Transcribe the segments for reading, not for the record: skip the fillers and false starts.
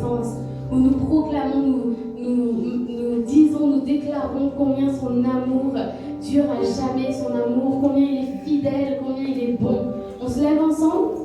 présence, où nous proclamons, nous disons, nous déclarons combien son amour dure à jamais, son amour, combien il est fidèle, combien il est bon. On se lève ensemble?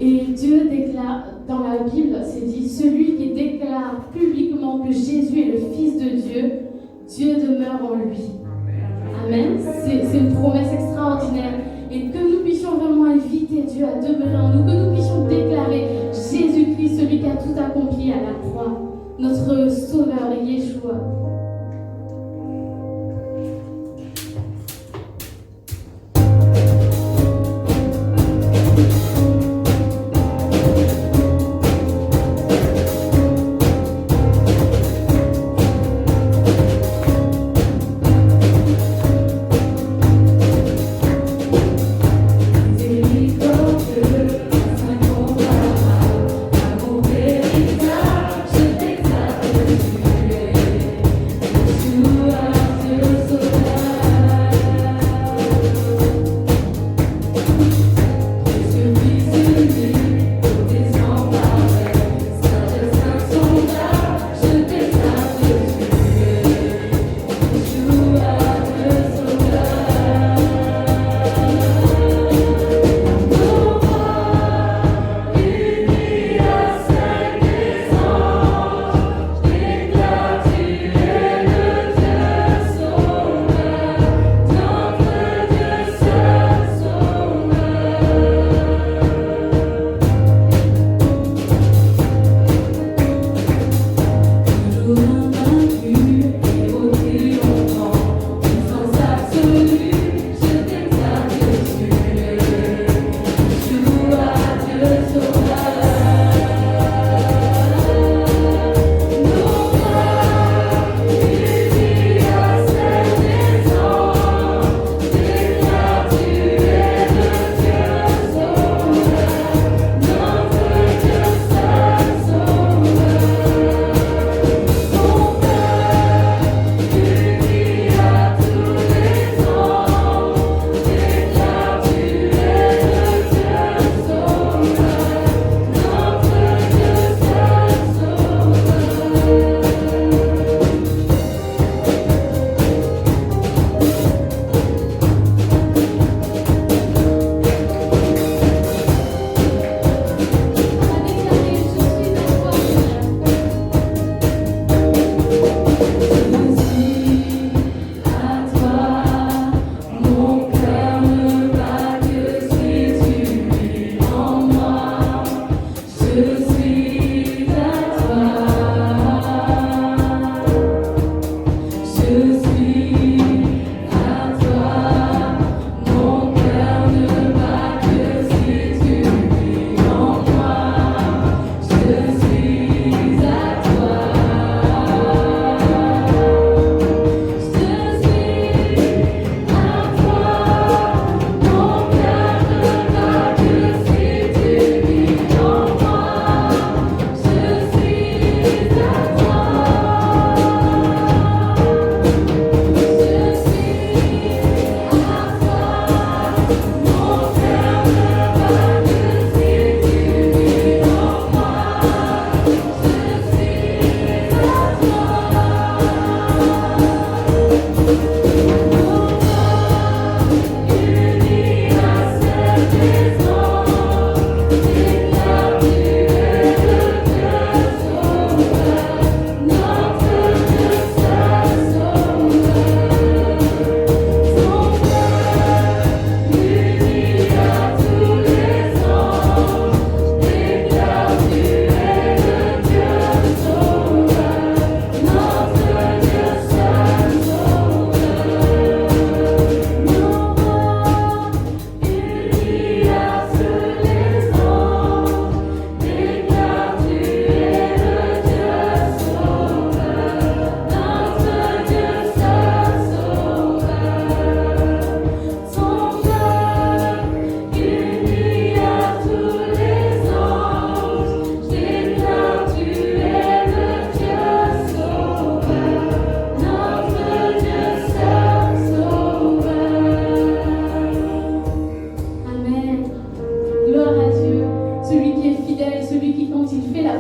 Et Dieu déclare, dans la Bible, c'est dit, celui qui déclare publiquement que Jésus est le Fils de Dieu, Dieu demeure en lui. Amen. C'est une promesse extraordinaire. Et que nous puissions vraiment inviter Dieu à demeurer en nous, que nous puissions déclarer Jésus-Christ, celui qui a tout accompli à la croix, notre Sauveur, Yeshua.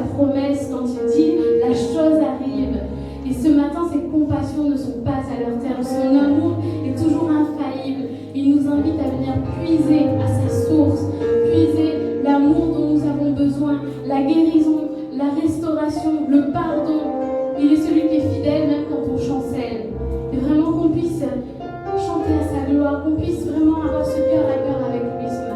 promesse quand il dit la chose arrive. Et ce matin, ses compassions ne sont pas à leur terme. Son amour est toujours infaillible. Il nous invite à venir puiser à sa source, puiser l'amour dont nous avons besoin, la guérison, la restauration, le pardon. Il est celui qui est fidèle même quand on chancelle. Et vraiment qu'on puisse chanter à sa gloire, qu'on puisse vraiment avoir ce cœur à cœur avec lui ce matin.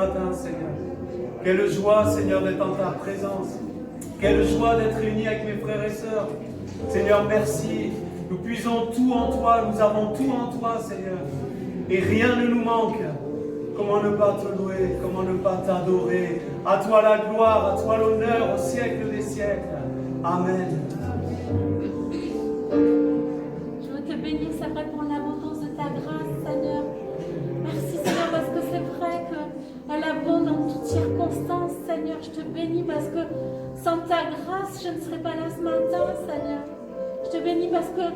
matin, Seigneur. Quelle joie, Seigneur, d'être en ta présence. Quelle joie d'être réunis avec mes frères et sœurs. Seigneur, merci. Nous puisons tout en toi, nous avons tout en toi, Seigneur. Et rien ne nous manque. Comment ne pas te louer, comment ne pas t'adorer. À toi la gloire, à toi l'honneur, au siècle des siècles. Amen. Je veux te bénir, c'est vrai, pour l'abondance de ta grâce, Seigneur. Merci, Seigneur, parce que c'est vrai qu'elle abonde en toutes circonstances, Seigneur. Je te bénis parce que sans ta grâce, je ne serais pas là ce matin, Seigneur. Je te bénis parce que,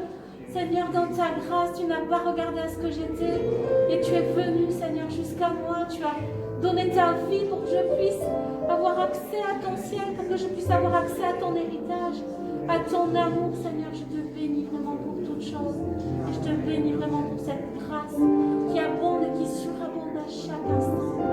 Seigneur, dans ta grâce, tu n'as pas regardé à ce que j'étais et tu es venu, Seigneur, jusqu'à moi. Tu as donné ta vie pour que je puisse avoir accès à ton ciel, pour que je puisse avoir accès à ton héritage, à ton amour, Seigneur. Je te bénis vraiment pour toutes choses. Et je te bénis vraiment pour cette grâce qui abonde et qui surabonde à chaque instant.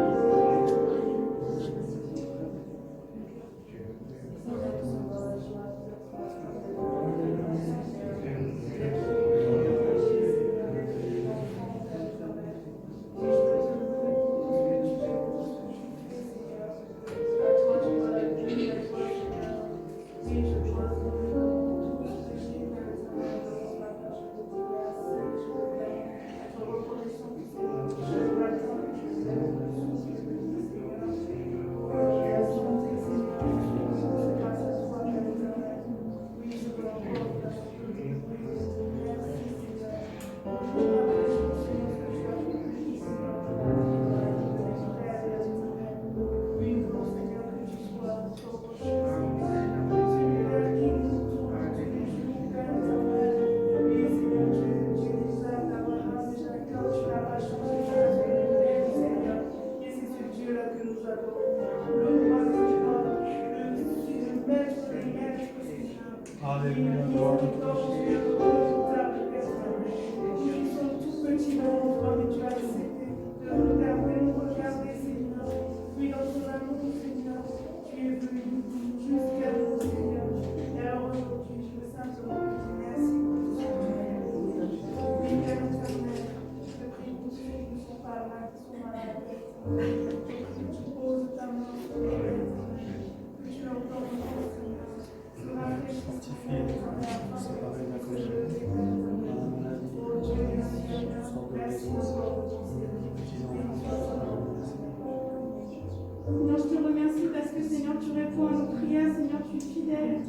Seigneur, je te remercie parce que Seigneur, tu réponds à nos prières, Seigneur, tu es fidèle.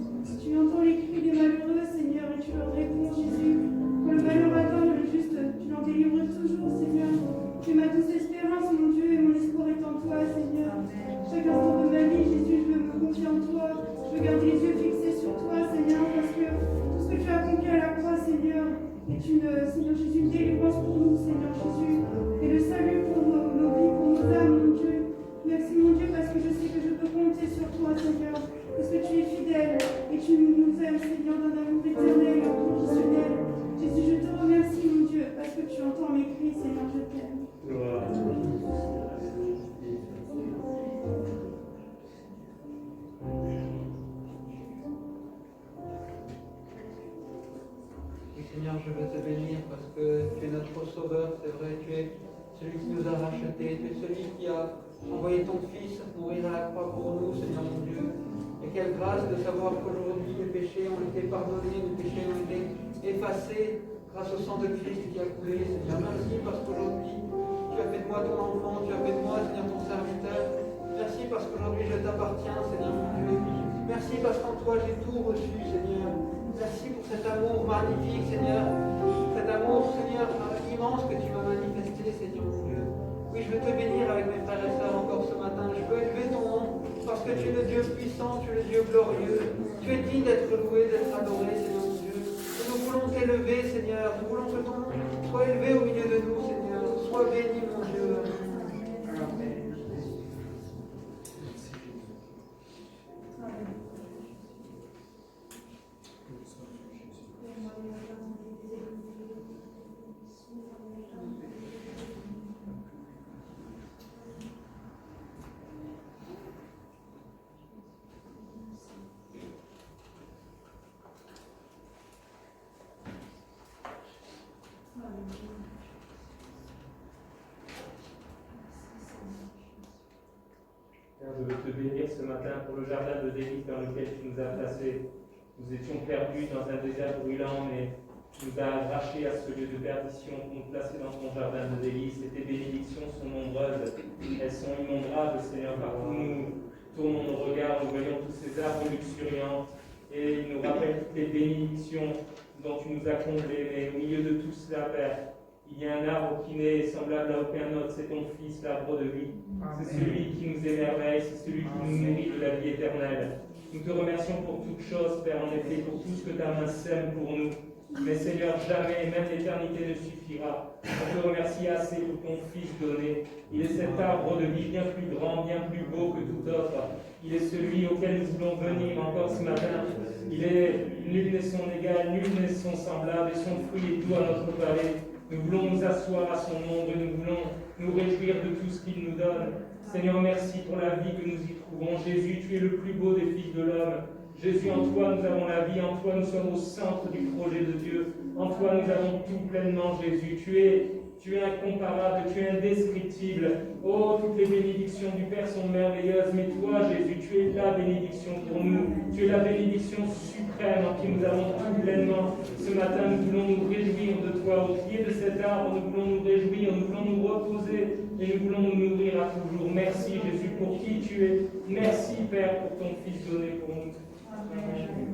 Tu entends les cris des malheureux, Seigneur, et tu leur réponds, Jésus. Quand le malheur atteint le juste, tu l'en délivres toujours, Seigneur. Tu es ma douce espérance, mon Dieu, et mon espoir est en toi, Seigneur. Chaque instant de ma vie, Jésus, je veux me confier en toi. Je veux garder les yeux fixés sur toi, Seigneur, parce que tout ce que tu as accompli à la croix, Seigneur, est Seigneur Jésus, une délivrance pour nous, Seigneur Jésus, et le salut pour nos vies, pour nos âmes, mon Dieu. Merci mon Dieu parce que je sais que je peux compter sur toi Seigneur, parce que tu es fidèle et tu nous aimes Seigneur d'un amour éternel et inconditionnel. Jésus, je te remercie mon Dieu parce que tu entends mes cris Seigneur, je t'aime. Seigneur, je veux te bénir parce que tu es notre sauveur, c'est vrai, tu es celui qui nous a rachetés, tu es celui qui a envoyé ton Fils mourir à la croix pour nous, Seigneur mon Dieu. Et quelle grâce de savoir qu'aujourd'hui les péchés ont été pardonnés, les péchés ont été effacés grâce au sang de Christ qui a coulé, Seigneur. Merci parce qu'aujourd'hui tu as fait de moi ton enfant, tu as fait de moi, Seigneur, ton serviteur. Merci parce qu'aujourd'hui je t'appartiens, Seigneur mon Dieu. Merci parce qu'en toi j'ai tout reçu, Seigneur. Merci pour cet amour magnifique, Seigneur. Cet amour, Seigneur, immense que tu m'as manifesté, Seigneur mon Dieu. Oui, je veux te bénir avec mes frères et sœurs encore ce matin. Je veux élever ton nom parce que tu es le Dieu puissant, tu es le Dieu glorieux. Tu es digne d'être loué, d'être adoré, Seigneur mon Dieu. Et nous voulons t'élever, Seigneur. Nous voulons que ton nom soit élevé au milieu de nous, Seigneur. Sois béni, mon Dieu. Amen. Seigneur, je veux te bénir ce matin pour le jardin de délices dans lequel tu nous as placés. Nous étions perdus dans un désert brûlant, mais tu nous as arrachés à ce lieu de perdition pour nous placer dans ton jardin de délices. Et tes bénédictions sont nombreuses, elles sont innombrables, Seigneur. Partout nous tournons nos regards, nous voyons tous ces arbres luxuriants, et ils nous rappellent toutes les bénédictions dont tu nous as comblés. Mais au milieu de tout cela, Père, il y a un arbre qui n'est semblable à aucun autre, c'est ton Fils, l'arbre de vie. C'est celui qui nous émerveille, c'est celui qui nous nourrit de la vie éternelle. Nous te remercions pour toutes choses, Père, en effet, pour tout ce que ta main sème pour nous. Mais Seigneur, jamais, même l'éternité ne suffira. On te remercie assez pour ton Fils donné. Il est cet arbre de vie bien plus grand, bien plus beau que tout autre. Il est celui auquel nous voulons venir encore ce matin. Il est nul n'est son égal, nul n'est son semblable, et son fruit est doux à notre palais. Nous voulons nous asseoir à son ombre, nous voulons nous réjouir de tout ce qu'il nous donne. Seigneur, merci pour la vie que nous y trouvons. Jésus, tu es le plus beau des fils de l'homme. Jésus, en toi nous avons la vie, en toi nous sommes au centre du projet de Dieu. En toi nous avons tout pleinement, Jésus. Tu es incomparable, tu es indescriptible. Oh, toutes les bénédictions du Père sont merveilleuses, mais toi, Jésus, tu es la bénédiction pour nous. Tu es la bénédiction suprême en qui nous avons tout pleinement. Ce matin, nous voulons nous réjouir de toi. Au pied de cet arbre, nous voulons nous réjouir, nous voulons nous reposer et nous voulons nous nourrir à toujours. Merci, Jésus, pour qui tu es. Merci, Père, pour ton Fils donné pour nous. Amen.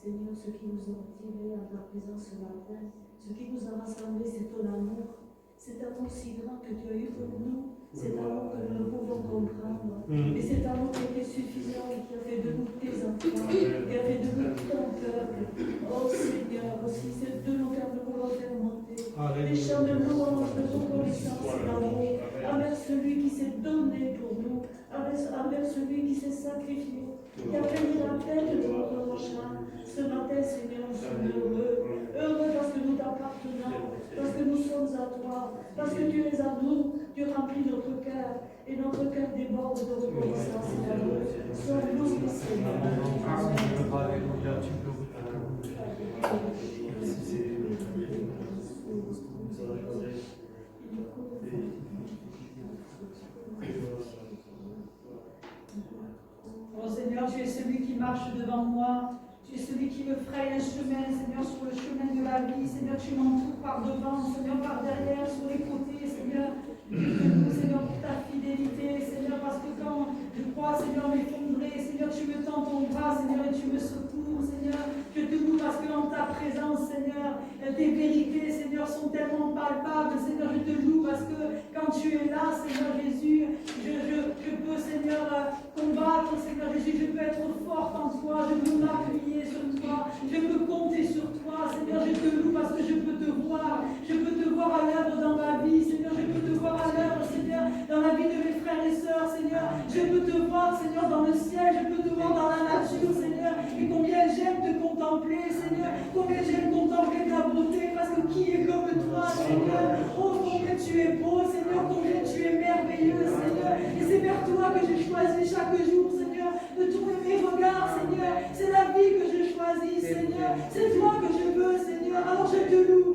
Seigneur, ce qui nous a attirés à ta présence ce matin, ce qui nous a rassemblés, c'est ton amour. C'est un amour si grand que tu as eu pour nous. C'est un amour que nous ne pouvons comprendre. Et c'est un amour qui a été suffisant et qui a fait de nous tes enfants, qui a fait de nous ton peuple. Oh Seigneur, aussi c'est de nos cœurs de volonté monter. Les chants de louange, de reconnaissance et d'amour envers celui qui s'est donné pour nous, envers celui qui s'est sacrifié, qui a payé la tête de notre prochain. Ce matin, Seigneur, nous sommes heureux. Heureux parce que nous t'appartenons, parce que nous sommes à toi, parce que tu es à nous, tu remplis notre cœur, et notre cœur déborde de reconnaissance et d'amour. Sois loué, Seigneur. Oh Seigneur, tu es celui qui marche devant moi. Tu es celui qui me fraye un chemin, Seigneur, sur le chemin de la vie. Seigneur, tu m'entoures par devant, Seigneur, par derrière, sur les côtés, Seigneur. Nous, Seigneur, pour ta fidélité, Seigneur, parce que quand je crois, Seigneur, m'effondrer, Seigneur, tu me tends ton bras, Seigneur, et tu me secours, Seigneur. Je te loue parce que en ta présence, Seigneur, tes vérités, Seigneur, sont tellement palpables, Seigneur, je te loue parce que quand tu es là, Seigneur Jésus, je peux, Seigneur, combattre, Seigneur Jésus, je peux être forte en toi, je peux m'appuyer sur toi, je peux compter sur toi, Seigneur, je te loue parce que je peux te voir à l'œuvre dans ma vie, Seigneur, je peux te voir à l'œuvre, Seigneur, dans la vie de mes frères et sœurs, Seigneur, je peux te voir, Seigneur, dans le ciel, je peux te voir dans la nature, Seigneur, et combien j'aime te contempler, Seigneur, combien j'aime contempler ta beauté, parce que qui est comme toi, Seigneur, oh, combien tu es beau, Seigneur, combien tu es merveilleux, Seigneur, et c'est vers toi que j'ai choisi chaque jour, Seigneur, de tourner mes regards, Seigneur, c'est la vie que je choisis, Seigneur, c'est toi que je veux, Seigneur, alors je te loue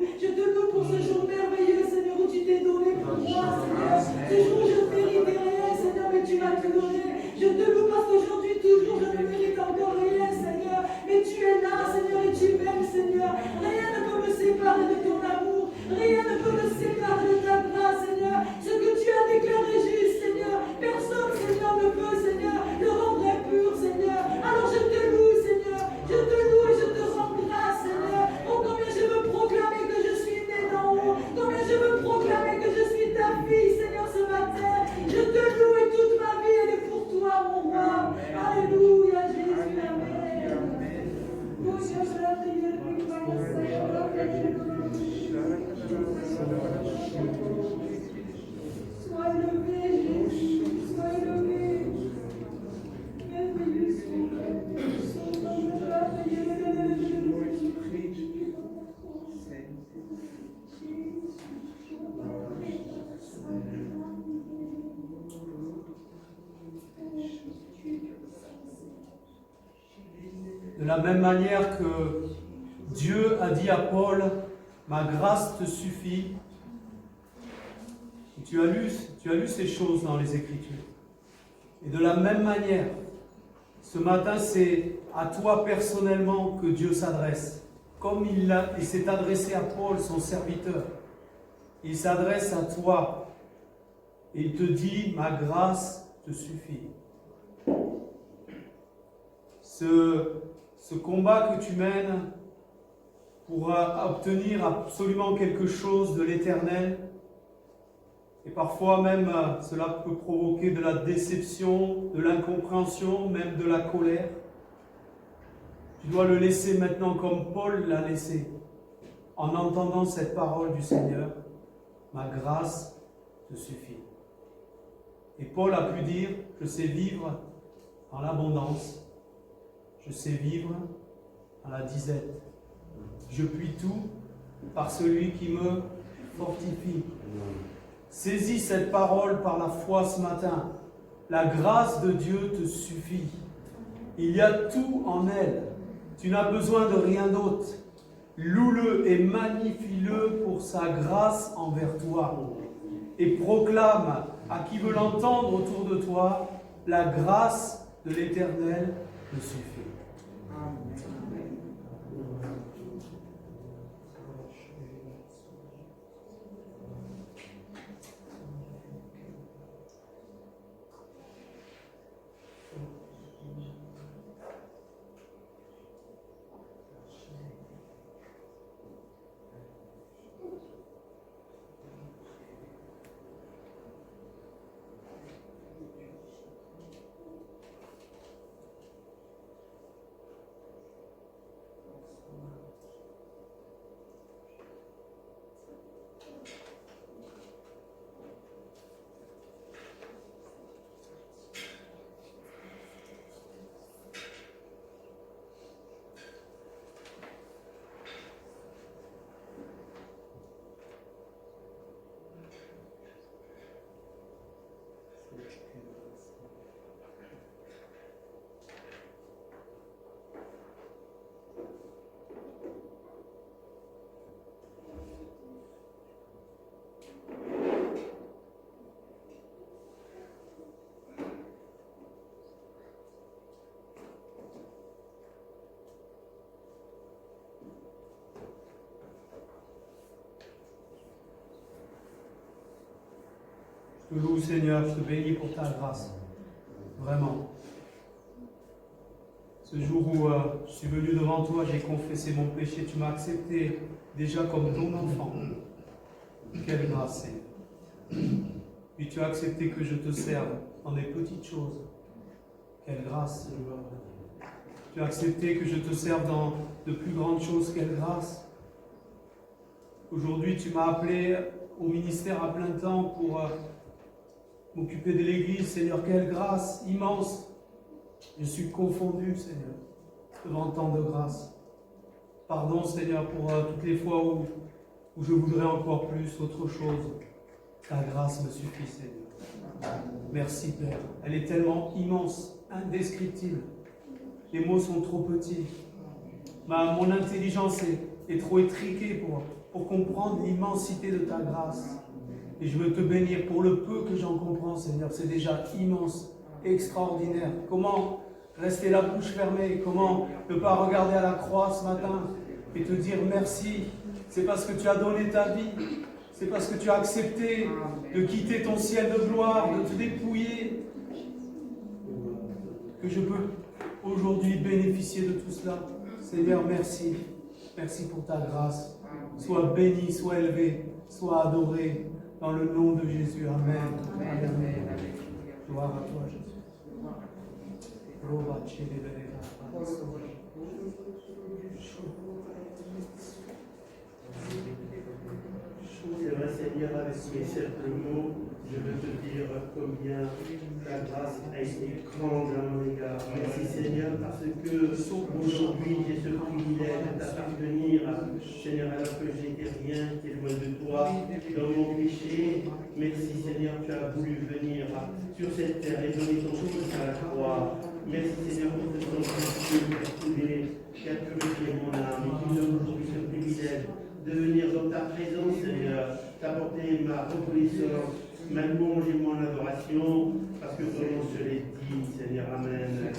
pour ce jour merveilleux, Seigneur, où tu t'es donné pour moi, Seigneur, ce jour où je ne méritais rien, Seigneur, mais tu m'as tout donné, je te loue parce qu'aujourd'hui, toujours, je ne mérite encore rien, Seigneur, mais tu es là, Seigneur, et tu m'aimes, Seigneur, rien ne peut me séparer de ton amour, rien ne peut me séparer de ta grâce, Seigneur, ce que tu De la même manière que Dieu a dit à Paul, ma grâce te suffit. Et tu as lu ces choses dans les Écritures. Et de la même manière, ce matin, c'est à toi personnellement que Dieu s'adresse. Comme il s'est adressé à Paul, son serviteur. Il s'adresse à toi. Et il te dit, ma grâce te suffit. Ce combat que tu mènes pour obtenir absolument quelque chose de l'Éternel, et parfois même cela peut provoquer de la déception, de l'incompréhension, même de la colère. Tu dois le laisser maintenant comme Paul l'a laissé, en entendant cette parole du Seigneur, ma grâce te suffit. Et Paul a pu dire, je sais vivre en l'abondance, je sais vivre en la disette. Je puis tout par celui qui me fortifie. Saisis cette parole par la foi ce matin. La grâce de Dieu te suffit. Il y a tout en elle. Tu n'as besoin de rien d'autre. Loue-le et magnifie-le pour sa grâce envers toi. Et proclame à qui veut l'entendre autour de toi, la grâce de l'Éternel te suffit. Je te loue, Seigneur, je te bénis pour ta grâce. Vraiment. Ce jour où je suis venu devant toi, j'ai confessé mon péché, tu m'as accepté déjà comme ton enfant. Quelle grâce, Seigneur. Puis tu as accepté que je te serve dans des petites choses. Quelle grâce, Seigneur. Tu as accepté que je te serve dans de plus grandes choses. Quelle grâce. Aujourd'hui, tu m'as appelé au ministère à plein temps pour m'occuper de l'Église. Seigneur, quelle grâce immense. Je suis confondu, Seigneur, devant tant de grâce. Pardon, Seigneur, pour toutes les fois où je voudrais encore plus, autre chose. Ta grâce me suffit, Seigneur. Merci, Père. Elle est tellement immense, indescriptible. Les mots sont trop petits. Mon intelligence est trop étriquée pour comprendre l'immensité de ta grâce. Et je veux te bénir pour le peu que j'en comprends, Seigneur. C'est déjà immense, extraordinaire. Comment rester la bouche fermée? Comment ne pas regarder à la croix ce matin et te dire merci? C'est parce que tu as donné ta vie. C'est parce que tu as accepté de quitter ton ciel de gloire, de te dépouiller, que je peux aujourd'hui bénéficier de tout cela. Seigneur, merci. Merci pour ta grâce. Sois béni, sois élevé, sois adoré. Dans le nom de Jésus. Amen. Amen. Gloire à toi, Jésus. C'est vrai, Seigneur, avec mes simples mots, je veux te dire combien ta grâce a été grande à mon égard. Merci, Seigneur, parce que aujourd'hui j'ai ce privilège d'appartenir, Seigneur, alors que j'étais rien, qui est loin de toi, dans mon péché. Merci, Seigneur, tu as voulu venir sur cette terre et donner ton fils à la croix. Merci, Seigneur, pour ce temps précieux pour trouver qui a purifié mon âme, et qui me donne aujourd'hui ce privilège de venir dans ta présence, Seigneur, t'apporter ma reconnaissance, ma louange et mon adoration, parce que vraiment je l'ai dit, Seigneur, Amen.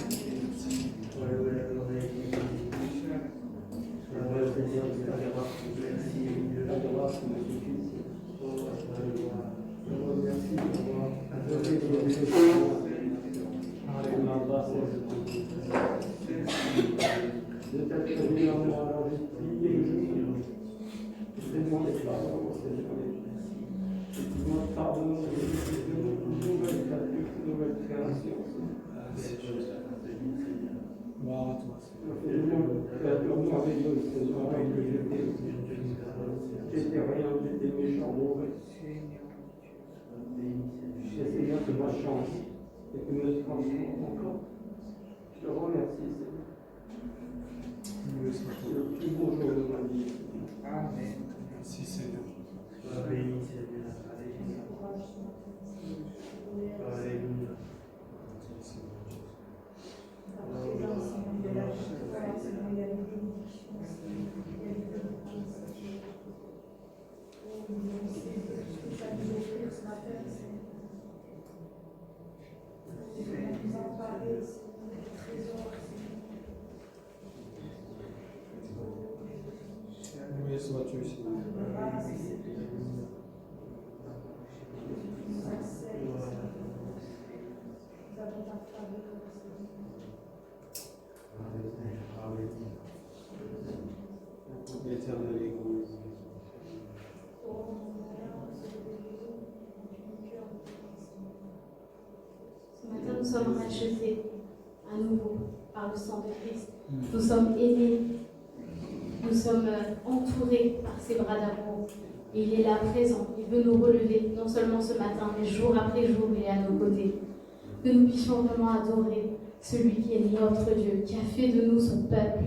J'étais rien, j'étais méchant, mauvais. Seigneur, que ma chance et que me transforme encore. Je te remercie, Seigneur. C'est le plus beau jour de ma vie. Amen. Merci Seigneur. Sois béni, Seigneur. Alléluia. Alléluia. Oui, sois-tu, Seigneur. L'éternel Église. Ce matin, nous sommes rachetés à nouveau par le sang de Christ. Nous sommes aidés. Nous sommes entourés par ses bras d'amour. Et il est là présent. Il veut nous relever, non seulement ce matin, mais jour après jour, il est à nos côtés. Que nous puissions vraiment adorer celui qui est notre Dieu, qui a fait de nous son peuple,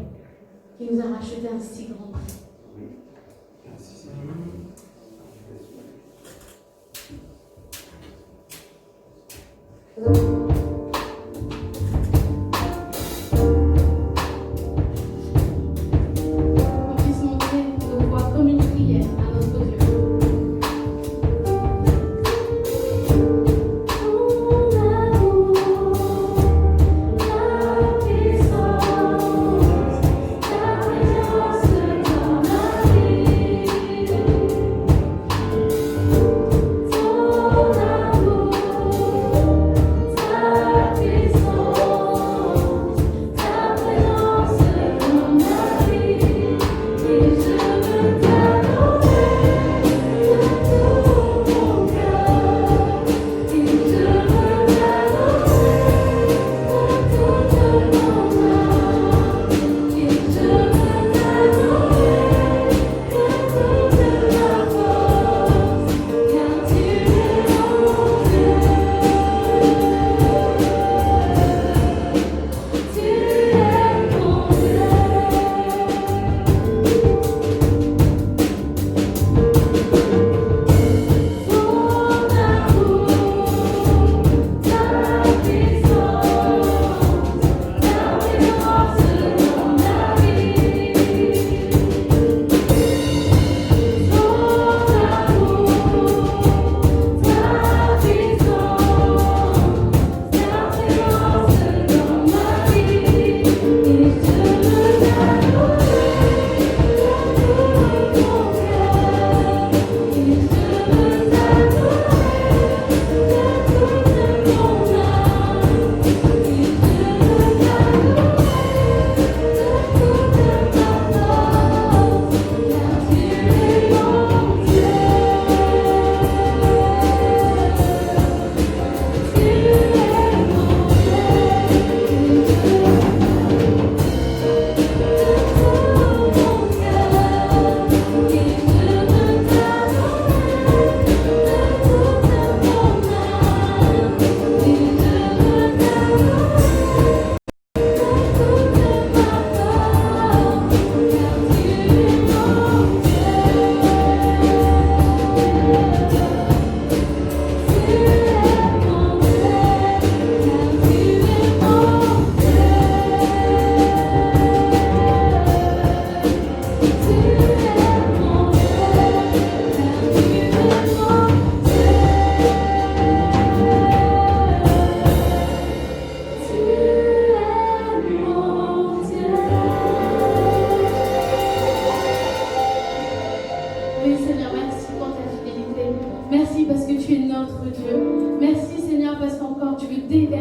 qui nous a rachetés un si grand prix. Merci Seigneur. Qu'on puisse montrer nos voix comme une prière à notre Dieu. Ton amour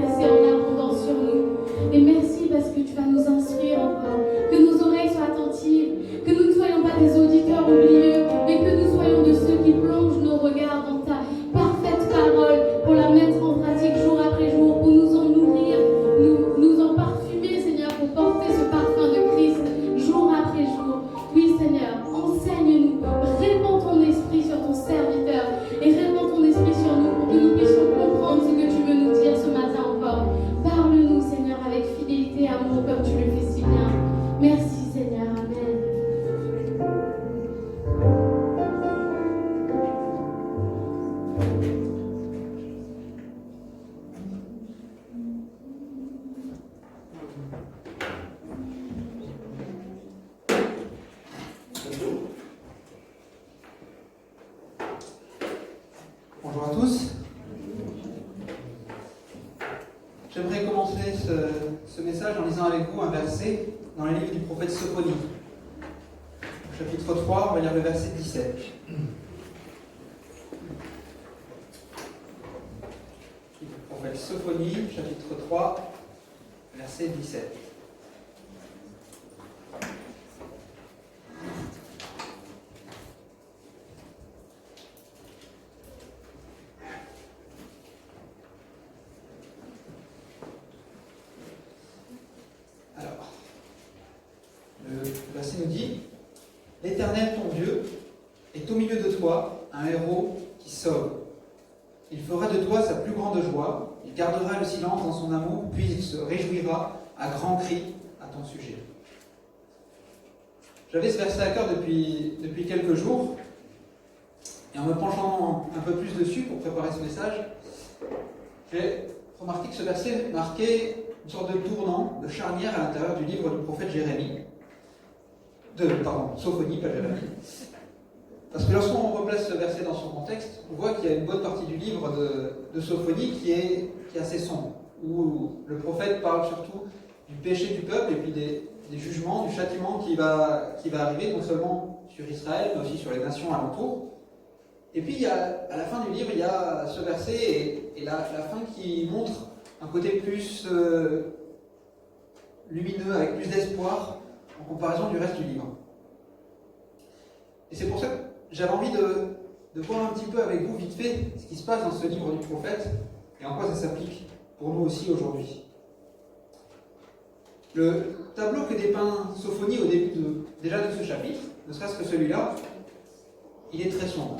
verser en abondance sur nous. Et merci parce que tu vas nous instruire encore, que nos oreilles soient attentives, que nous ne soyons pas des auditeurs oublieux, mais que nous soyons de ceux qui plongent nos regards dans ta parfaite parole pour la mettre en pratique jour après jour, pour nous en nourrir, nous en parfumer, Seigneur, pour porter ce parfum de Christ jour après jour. Oui, Seigneur, enseigne-nous, répands ton esprit sur ton serviteur et répands ton esprit sur nous pour que nous puissions comprendre ce que tu veux nous dire ce matin encore. Parle-nous, Seigneur, avec fidélité et amour comme tu le fais si bien. Merci, Seigneur. Amen. Bonjour à tous. J'aimerais commencer ce message en lisant avec vous un verset dans le livre du prophète Sophonie. Chapitre 3, on va lire le verset 17. Le prophète Sophonie, chapitre 3, verset 17. Le verset nous dit: L'Éternel ton Dieu est au milieu de toi un héros qui sauve. Il fera de toi sa plus grande joie, il gardera le silence dans son amour, puis il se réjouira à grands cris à ton sujet. J'avais ce verset à cœur depuis quelques jours, et en me penchant un peu plus dessus pour préparer ce message, j'ai remarqué que ce verset marquait une sorte de tournant, de charnière à l'intérieur du livre du prophète Jérémie. Sophonie, pas Jérémie. Parce que lorsqu'on replace ce verset dans son contexte, on voit qu'il y a une bonne partie du livre de Sophonie qui est assez sombre, où le prophète parle surtout du péché du peuple et puis des jugements, du châtiment qui va arriver, non seulement sur Israël, mais aussi sur les nations alentours. Et puis, à la fin du livre, il y a ce verset et la fin qui montre un côté plus lumineux, avec plus d'espoir, en comparaison du reste du livre. Et c'est pour ça que j'avais envie de voir un petit peu avec vous, vite fait, ce qui se passe dans ce livre du prophète, et en quoi ça s'applique pour nous aussi aujourd'hui. Le tableau que dépeint Sophonie au début déjà de ce chapitre, ne serait-ce que celui-là, il est très sombre.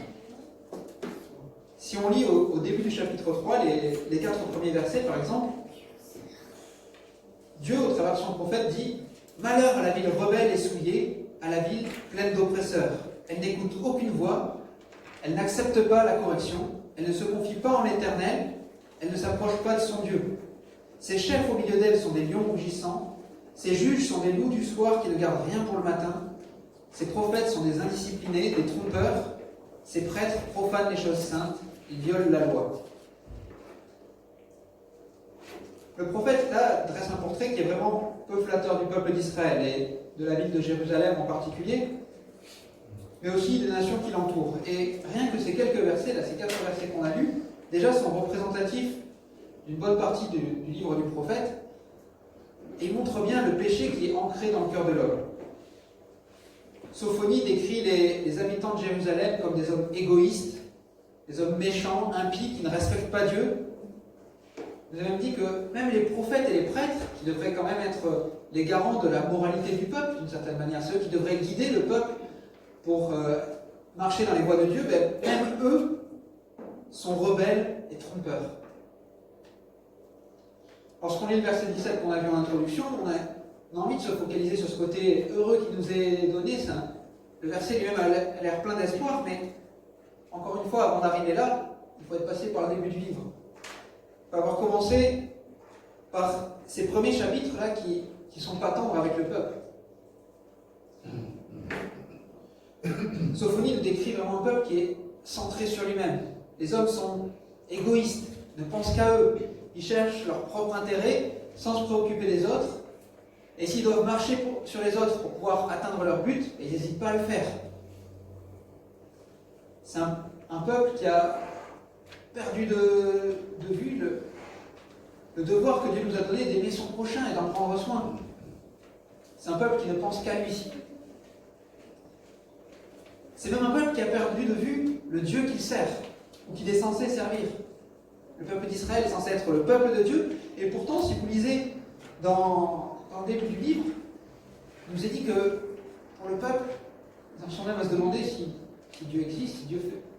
Si on lit au début du chapitre 3, les 4 premiers versets par exemple, Dieu, au travers de son prophète, dit: Malheur à la ville rebelle et souillée, à la ville pleine d'oppresseurs. Elle n'écoute aucune voix, elle n'accepte pas la correction, elle ne se confie pas en l'Éternel, elle ne s'approche pas de son Dieu. Ses chefs au milieu d'elle sont des lions rugissants, ses juges sont des loups du soir qui ne gardent rien pour le matin, ses prophètes sont des indisciplinés, des trompeurs, ses prêtres profanent les choses saintes, ils violent la loi. Le prophète, là, dresse un portrait qui est vraiment peu flatteur du peuple d'Israël et de la ville de Jérusalem en particulier, mais aussi des nations qui l'entourent. Et rien que ces quelques versets, là, ces 4 versets qu'on a lus, déjà sont représentatifs d'une bonne partie du livre du prophète, et ils montrent bien le péché qui est ancré dans le cœur de l'homme. Sophonie décrit les habitants de Jérusalem comme des hommes égoïstes, des hommes méchants, impies, qui ne respectent pas Dieu. Vous avez même dit que même les prophètes et les prêtres, qui devraient quand même être les garants de la moralité du peuple, d'une certaine manière, ceux qui devraient guider le peuple pour marcher dans les voies de Dieu, même eux sont rebelles et trompeurs. Lorsqu'on lit le verset 17 qu'on a vu en introduction, on a envie de se focaliser sur ce côté heureux qui nous est donné. Le verset lui-même a l'air plein d'espoir, mais encore une fois, avant d'arriver là, il faut être passé par le début du livre. Il faut avoir commencé par ces premiers chapitres-là qui sont pas tendres avec le peuple. Sophonie nous décrit vraiment un peuple qui est centré sur lui-même. Les hommes sont égoïstes, ne pensent qu'à eux. Ils cherchent leur propre intérêt sans se préoccuper des autres. Et s'ils doivent marcher sur les autres pour pouvoir atteindre leur but, ils n'hésitent pas à le faire. C'est un peuple qui a perdu de vue le devoir que Dieu nous a donné d'aimer son prochain et d'en prendre soin. C'est un peuple qui ne pense qu'à lui. C'est même un peuple qui a perdu de vue le Dieu qu'il sert, ou qu'il est censé servir. Le peuple d'Israël est censé être le peuple de Dieu, et pourtant, si vous lisez dans le début du livre, il nous est dit que pour le peuple, ils en sont même à se demander si Dieu existe, si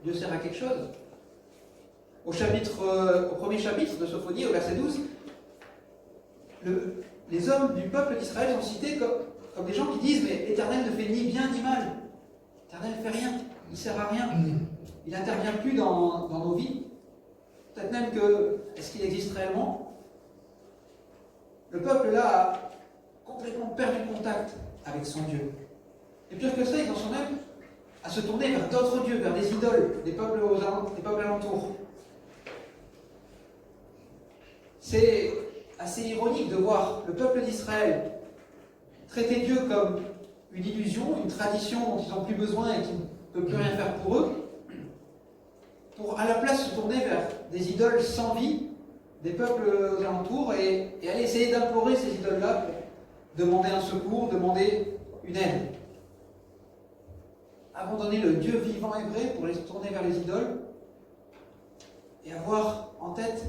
Dieu sert à quelque chose. Au premier chapitre de Sophonie, au verset 12, les hommes du peuple d'Israël sont cités comme des gens qui disent « Mais l'Éternel ne fait ni bien ni mal. L'Éternel ne fait rien, il ne sert à rien. Il n'intervient plus dans nos vies. Peut-être même que, est-ce qu'il existe réellement ?» Le peuple là a complètement perdu contact avec son Dieu. Et pire que ça, ils en sont même à se tourner vers d'autres dieux, vers des idoles, des peuples alentours. C'est assez ironique de voir le peuple d'Israël traiter Dieu comme une illusion, une tradition dont ils n'ont plus besoin et qui ne peut plus rien faire pour eux, pour à la place se tourner vers des idoles sans vie, des peuples aux alentours, et aller essayer d'implorer ces idoles-là pour demander un secours, demander une aide. Abandonner le Dieu vivant et vrai pour les tourner vers les idoles, et avoir en tête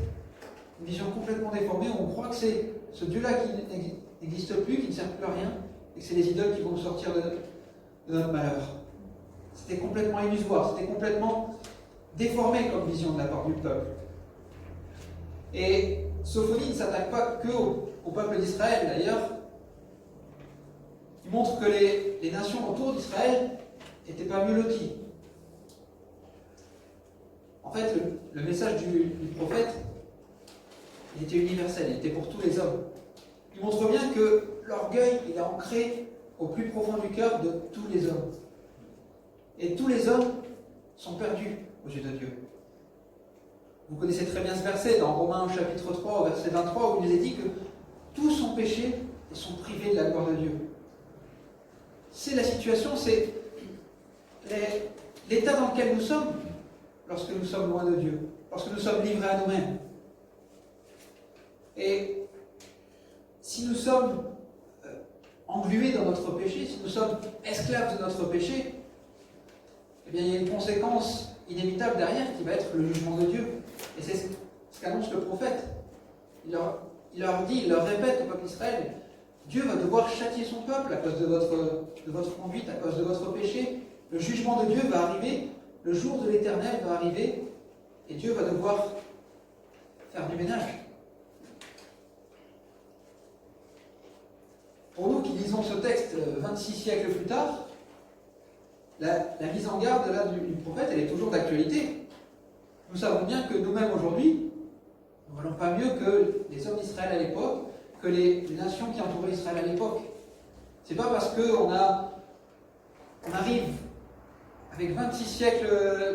une vision complètement déformée où on croit que c'est ce Dieu-là qui n'existe plus, qui ne sert plus à rien, et que c'est les idoles qui vont nous sortir de notre malheur. C'était complètement illusoire, c'était complètement déformé comme vision de la part du peuple. Et Sophonie ne s'attaque pas que au peuple d'Israël, d'ailleurs. Il montre que les nations autour d'Israël n'étaient pas mieux loties. En fait, le message du prophète, il était universel, il était pour tous les hommes. Il montre bien que l'orgueil, il est ancré au plus profond du cœur de tous les hommes. Et tous les hommes sont perdus aux yeux de Dieu. Vous connaissez très bien ce verset dans Romains au chapitre 3, au verset 23, où il nous est dit que tous ont péché et sont privés de la gloire de Dieu. C'est la situation, c'est l'état dans lequel nous sommes lorsque nous sommes loin de Dieu, lorsque nous sommes livrés à nous-mêmes. Et si nous sommes englués dans notre péché, si nous sommes esclaves de notre péché, eh bien il y a une conséquence inévitable derrière qui va être le jugement de Dieu. Et c'est ce qu'annonce le prophète. Il leur dit, il leur répète au peuple d'Israël, Dieu va devoir châtier son peuple à cause de votre conduite, à cause de votre péché. Le jugement de Dieu va arriver, le jour de l'Éternel va arriver, et Dieu va devoir faire du ménage. Pour nous qui lisons ce texte 26 siècles plus tard, la mise en garde là, du prophète, elle est toujours d'actualité. Nous savons bien que nous-mêmes aujourd'hui, nous ne valons pas mieux que les hommes d'Israël à l'époque, que les nations qui entouraient Israël à l'époque. C'est pas parce qu'on arrive avec 26 siècles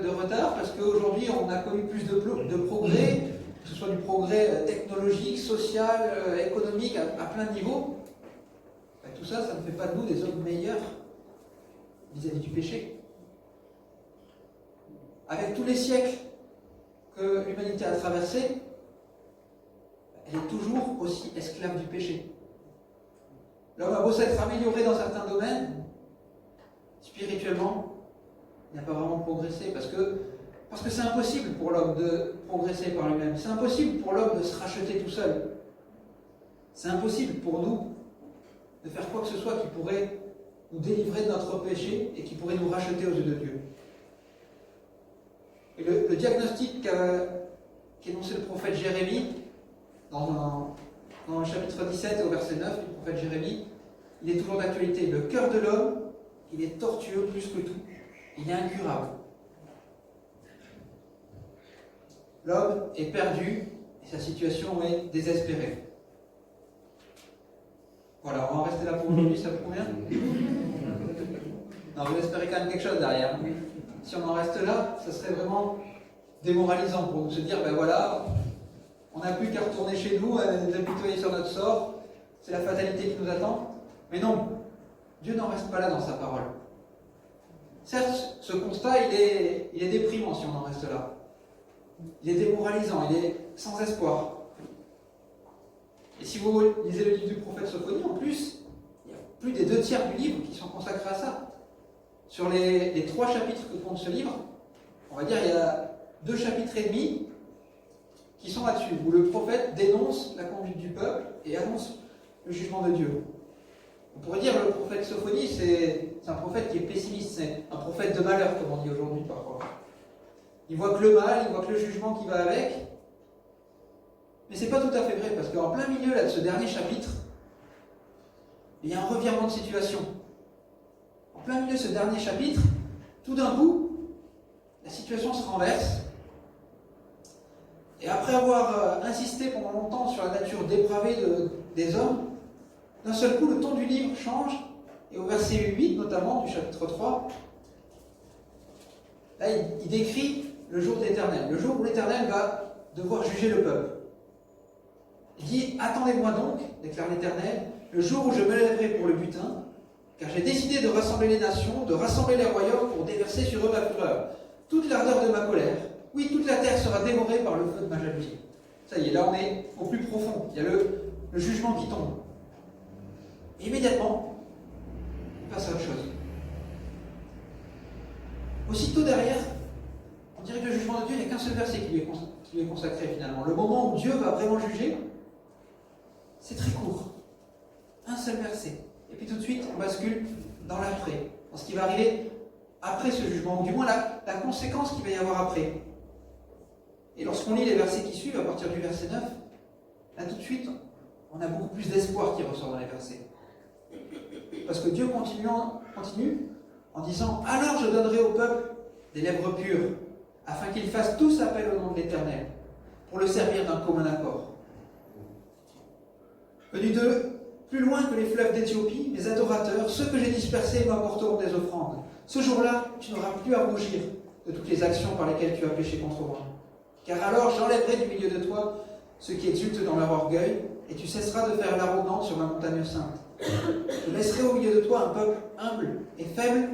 de retard, parce qu'aujourd'hui on a connu plus de progrès, que ce soit du progrès technologique, social, économique, à plein de niveaux, tout ça, ça ne fait pas de nous des hommes meilleurs vis-à-vis du péché. Avec tous les siècles que l'humanité a traversés, elle est toujours aussi esclave du péché. L'homme a beau s'être amélioré dans certains domaines, spirituellement, il n'a pas vraiment progressé, parce que c'est impossible pour l'homme de progresser par lui-même. C'est impossible pour l'homme de se racheter tout seul. C'est impossible pour nous de faire quoi que ce soit qui pourrait nous délivrer de notre péché et qui pourrait nous racheter aux yeux de Dieu. Et le diagnostic qu'énonçait le prophète Jérémie, dans le chapitre 17 au verset 9 du prophète Jérémie, il est toujours d'actualité. Le cœur de l'homme, il est tortueux plus que tout. Il est incurable. L'homme est perdu et sa situation est désespérée. Voilà, on va en rester là pour aujourd'hui, ça vous convient? Non, vous espérez quand même quelque chose derrière. Si on en reste là, ça serait vraiment démoralisant pour nous se dire, ben voilà, on n'a plus qu'à retourner chez nous, d'apitoyer sur notre sort, c'est la fatalité qui nous attend. Mais non, Dieu n'en reste pas là dans sa parole. Certes, ce constat, il est déprimant si on en reste là. Il est démoralisant, il est sans espoir. Et si vous lisez le livre du prophète Sophonie, en plus, il y a plus des 2/3 du livre qui sont consacrés à ça. Sur les 3 chapitres que compte ce livre, on va dire il y a 2 chapitres et demi qui sont là-dessus, où le prophète dénonce la conduite du peuple et annonce le jugement de Dieu. On pourrait dire que le prophète Sophonie, c'est un prophète qui est pessimiste, c'est un prophète de malheur, comme on dit aujourd'hui parfois. Il voit que le mal, il voit que le jugement qui va avec. Mais c'est pas tout à fait vrai, parce qu'en plein milieu là, de ce dernier chapitre, il y a un revirement de situation. En plein milieu de ce dernier chapitre, tout d'un coup, la situation se renverse. Et après avoir insisté pendant longtemps sur la nature dépravée des hommes, d'un seul coup, le ton du livre change, et au verset 8, notamment, du chapitre 3, là, il décrit le jour de l'Éternel, le jour où l'Éternel va devoir juger le peuple. Il dit « Attendez-moi donc, déclare l'Éternel, le jour où je me lèverai pour le butin, car j'ai décidé de rassembler les nations, de rassembler les royaumes pour déverser sur eux ma fureur. Toute l'ardeur de ma colère, oui, toute la terre sera dévorée par le feu de ma jalousie. » Ça y est, là on est au plus profond, il y a le jugement qui tombe. Et immédiatement, il passe à autre chose. Aussitôt derrière, on dirait que le jugement de Dieu, il n'y a qu'un seul verset qui lui est consacré finalement. Le moment où Dieu va vraiment juger, c'est très court. Un seul verset. Et puis tout de suite, on bascule dans l'après, dans ce qui va arriver après ce jugement, ou du moins la conséquence qu'il va y avoir après. Et lorsqu'on lit les versets qui suivent, à partir du verset 9, là tout de suite, on a beaucoup plus d'espoir qui ressort dans les versets. Parce que Dieu continue en disant « Alors je donnerai au peuple des lèvres pures, afin qu'ils fassent tous appel au nom de l'Éternel, pour le servir d'un commun accord. Venus de plus loin que les fleuves d'Éthiopie, mes adorateurs, ceux que j'ai dispersés m'apporteront des offrandes. Ce jour-là, tu n'auras plus à rougir de toutes les actions par lesquelles tu as péché contre moi. Car alors j'enlèverai du milieu de toi ceux qui exultent dans leur orgueil, et tu cesseras de faire l'arrogance sur ma montagne sainte. Je laisserai au milieu de toi un peuple humble et faible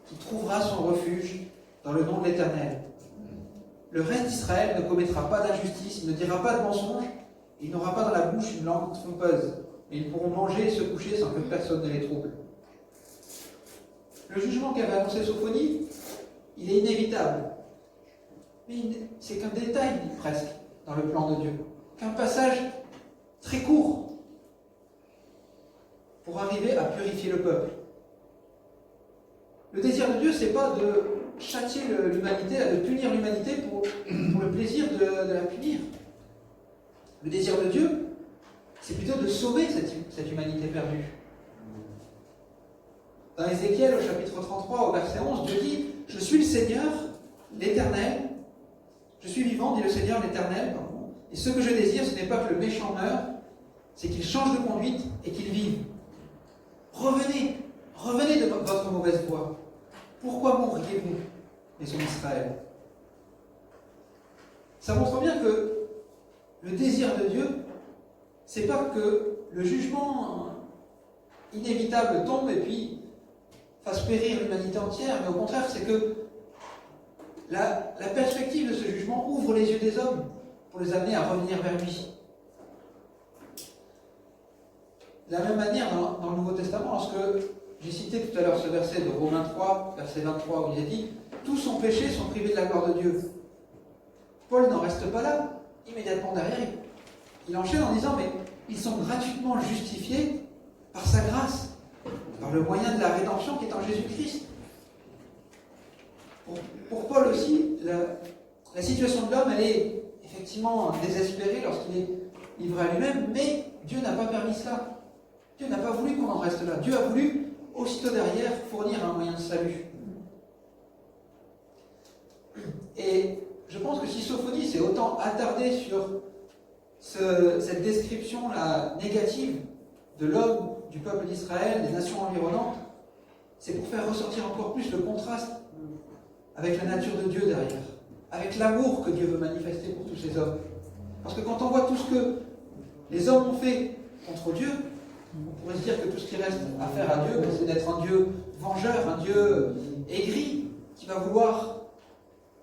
qui trouvera son refuge dans le nom de l'Éternel. Le reste d'Israël ne commettra pas d'injustice, ne dira pas de mensonge, et il n'aura pas dans la bouche une langue trompeuse, mais ils pourront manger et se coucher sans que personne ne les trouble. Le jugement qu'avait annoncé Sophonie, il est inévitable. Mais c'est qu'un détail, presque, dans le plan de Dieu. Qu'un passage très court pour arriver à purifier le peuple. Le désir de Dieu, c'est pas de châtier l'humanité, de punir l'humanité pour le plaisir de la punir. Le désir de Dieu, c'est plutôt de sauver cette humanité perdue. Dans Ézéchiel, au chapitre 33, au verset 11, Dieu dit « Je suis le Seigneur, l'Éternel. Je suis vivant, dit le Seigneur, l'Éternel. Et ce que je désire, ce n'est pas que le méchant meure, c'est qu'il change de conduite et qu'il vive. Revenez de votre mauvaise voie. Pourquoi mourriez-vous, maison d'Israël ?» Ça montre bien que le désir de Dieu, c'est pas que le jugement inévitable tombe et puis fasse périr l'humanité entière, mais au contraire, c'est que la perspective de ce jugement ouvre les yeux des hommes pour les amener à revenir vers lui. De la même manière, dans le Nouveau Testament, lorsque j'ai cité tout à l'heure ce verset de Romains 3, verset 23, où il est dit « Tous sont péchés, sont privés de la gloire de Dieu ». Paul n'en reste pas là. Immédiatement derrière, il enchaîne en disant « Mais ils sont gratuitement justifiés par sa grâce, par le moyen de la rédemption qui est en Jésus-Christ. » Pour Paul aussi, la situation de l'homme, elle est effectivement désespérée lorsqu'il est livré à lui-même, mais Dieu n'a pas permis cela. Dieu n'a pas voulu qu'on en reste là. Dieu a voulu, aussitôt derrière, fournir un moyen de salut. Et je pense que si Sophonie s'est autant attardée sur cette description-là négative de l'homme, du peuple d'Israël, des nations environnantes, c'est pour faire ressortir encore plus le contraste avec la nature de Dieu derrière, avec l'amour que Dieu veut manifester pour tous ces hommes. Parce que quand on voit tout ce que les hommes ont fait contre Dieu, on pourrait se dire que tout ce qui reste à faire à Dieu, c'est d'être un Dieu vengeur, un Dieu aigri, qui va vouloir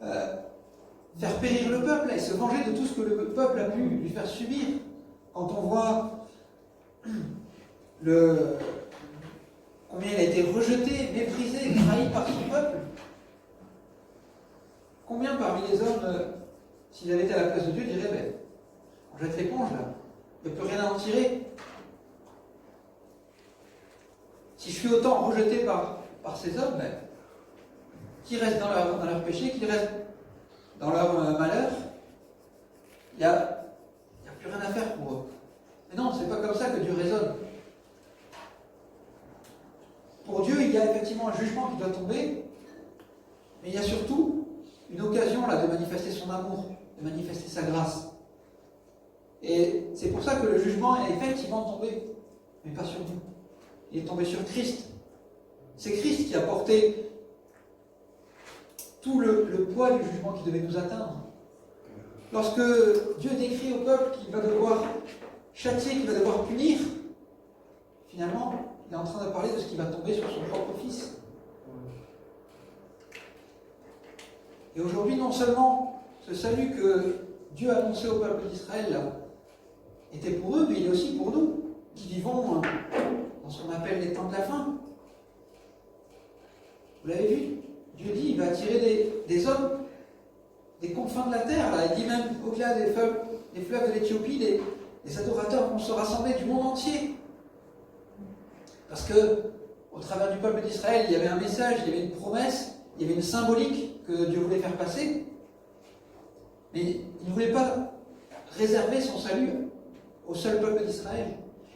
faire périr le peuple et se venger de tout ce que le peuple a pu lui faire subir. Quand on voit combien il a été rejeté, méprisé, trahi par son peuple. Combien parmi les hommes, s'ils avaient été à la place de Dieu, diraient ben, on jette l'éponge là, il n'y a plus rien à en tirer. Si je suis autant rejeté par ces hommes, ben, qui restent dans leur péché, qui restent dans leur malheur, il n'y a plus rien à faire pour eux. Mais non, c'est pas comme ça que Dieu raisonne. Pour Dieu, il y a effectivement un jugement qui doit tomber, mais il y a surtout une occasion là de manifester son amour, de manifester sa grâce. Et c'est pour ça que le jugement est effectivement tombé, mais pas sur nous. Il est tombé sur Christ. C'est Christ qui a porté tout le poids du jugement qui devait nous atteindre. Lorsque Dieu décrit au peuple qu'il va devoir châtier, qu'il va devoir punir, finalement, il est en train de parler de ce qui va tomber sur son propre fils. Et aujourd'hui, non seulement ce salut que Dieu a annoncé au peuple d'Israël était pour eux, mais il est aussi pour nous, qui vivons dans ce qu'on appelle les temps de la fin. Vous l'avez vu, Dieu dit, il va attirer des hommes des confins de la terre. Là. Il dit même, au-delà des fleuves de l'Éthiopie, les adorateurs vont se rassembler du monde entier. Parce que, au travers du peuple d'Israël, il y avait un message, il y avait une promesse, il y avait une symbolique que Dieu voulait faire passer. Mais il ne voulait pas réserver son salut au seul peuple d'Israël.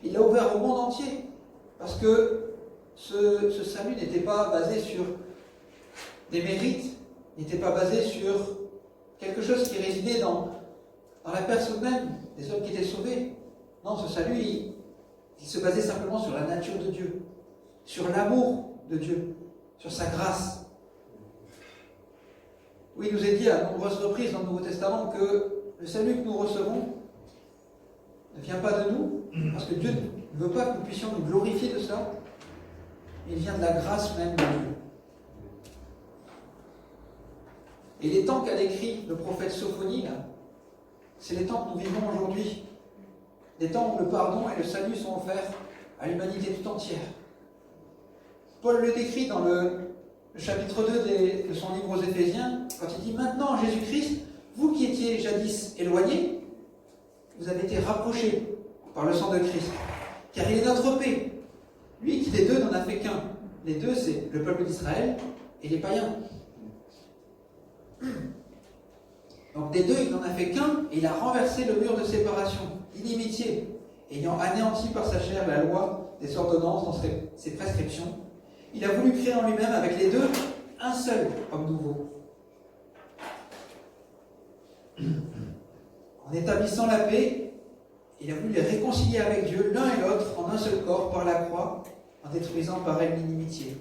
Il l'a ouvert au monde entier. Parce que ce salut n'était pas basé sur des mérites, n'était pas basé sur quelque chose qui résidait dans la personne même des hommes qui étaient sauvés. Non, ce salut, il se basait simplement sur la nature de Dieu, sur l'amour de Dieu, sur sa grâce. Oui, il nous est dit à nombreuses reprises dans le Nouveau Testament que le salut que nous recevons ne vient pas de nous, parce que Dieu ne veut pas que nous puissions nous glorifier de cela, mais il vient de la grâce même de Dieu. Et les temps qu'a décrit le prophète Sophonie, c'est les temps que nous vivons aujourd'hui. Des temps où le pardon et le salut sont offerts à l'humanité tout entière. Paul le décrit dans le chapitre 2 de son livre aux Éphésiens, quand il dit « Maintenant, Jésus-Christ, vous qui étiez jadis éloignés, vous avez été rapprochés par le sang de Christ, car il est notre paix. Lui qui des deux n'en a fait qu'un. Les deux, c'est le peuple d'Israël et les païens. Donc des deux, il n'en a fait qu'un, et il a renversé le mur de séparation, l'inimitié, ayant anéanti par sa chair la loi des ordonnances dans ses prescriptions. Il a voulu créer en lui-même, avec les deux, un seul homme nouveau. En établissant la paix, il a voulu les réconcilier avec Dieu, l'un et l'autre, en un seul corps, par la croix, en détruisant par elle l'inimitié.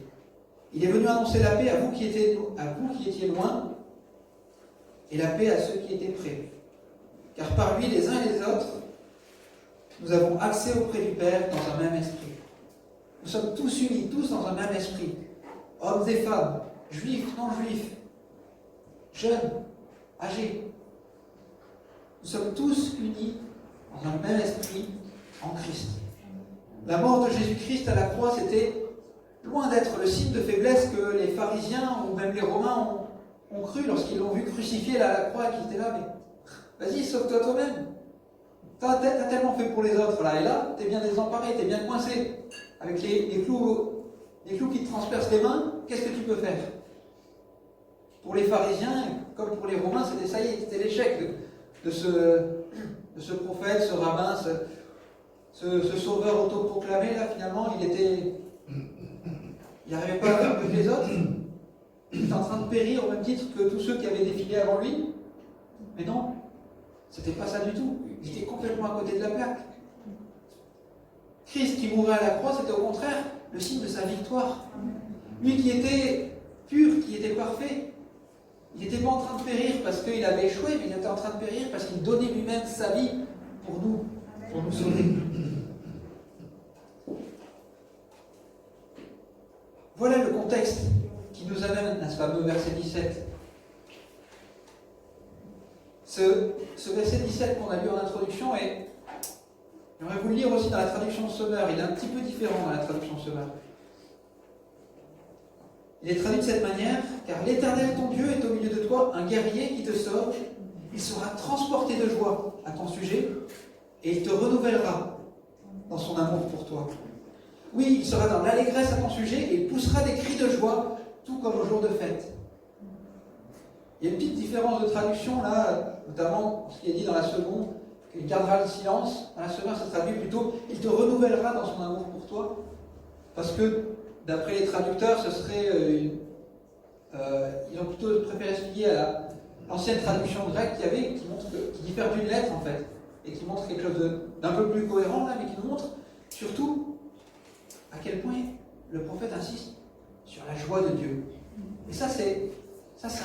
Il est venu annoncer la paix à vous qui étiez loin, et la paix à ceux qui étaient près. Car par lui, les uns et les autres, nous avons accès auprès du Père dans un même esprit. Nous sommes tous unis, tous dans un même esprit. Hommes et femmes, juifs, non-juifs, jeunes, âgés. Nous sommes tous unis dans un même esprit en Christ. La mort de Jésus-Christ à la croix, c'était loin d'être le signe de faiblesse que les pharisiens ou même les Romains ont cru lorsqu'ils l'ont vu crucifié là à la croix et qu'ils étaient là, mais vas-y, sauve-toi toi-même. T'as tellement fait pour les autres là, et là, t'es bien désemparé, t'es bien coincé. Avec les clous qui te transpercent les mains, qu'est-ce que tu peux faire? Pour les pharisiens, comme pour les Romains, c'était l'échec de ce prophète, ce rabbin, ce sauveur autoproclamé, là, finalement, il n'arrivait pas à faire mieux que les autres. Il était en train de périr au même titre que tous ceux qui avaient défilé avant lui. Mais non, c'était pas ça du tout. Il était complètement à côté de la plaque. Christ qui mourait à la croix, c'était au contraire le signe de sa victoire. Lui qui était pur, qui était parfait, il n'était pas en train de périr parce qu'il avait échoué, mais il était en train de périr parce qu'il donnait lui-même sa vie pour nous sauver. Voilà le contexte qui nous amène à ce fameux verset 17. Ce verset 17 qu'on a lu en introduction est J'aimerais vous le lire aussi dans la traduction Sommer. Il est un petit peu différent dans la traduction Sommer. Il est traduit de cette manière: car l'Éternel ton Dieu est au milieu de toi, un guerrier qui te sauve. Il sera transporté de joie à ton sujet et il te renouvellera dans son amour pour toi. Oui, il sera dans l'allégresse à ton sujet et il poussera des cris de joie, tout comme au jour de fête. Il y a une petite différence de traduction là, notamment ce qui est dit dans la seconde, qu'il gardera le silence. Dans la seconde, ça traduit plutôt « il te renouvellera dans son amour pour toi ». Parce que, d'après les traducteurs, ce serait... ils ont plutôt préféré se lier à l'ancienne traduction grecque qu'il y avait, qui diffère d'une lettre en fait, et qui montre quelque chose d'un peu plus cohérent là, mais qui nous montre surtout à quel point le prophète insiste sur la joie de Dieu. Et ça c'est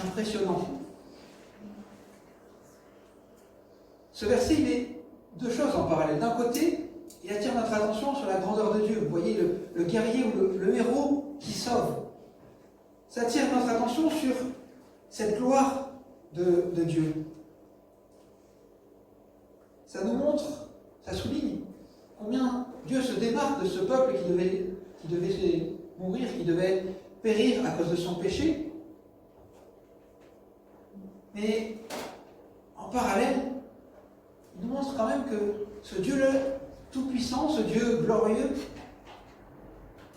impressionnant. Ce verset, il est deux choses en parallèle. D'un côté, il attire notre attention sur la grandeur de Dieu. Vous voyez le guerrier ou le héros qui sauve. Ça attire notre attention sur cette gloire de Dieu. Ça nous montre, ça souligne combien Dieu se démarque de ce peuple qui devait mourir, qui devait périr à cause de son péché. Mais en parallèle, il nous montre quand même que ce Dieu tout-puissant, ce Dieu glorieux,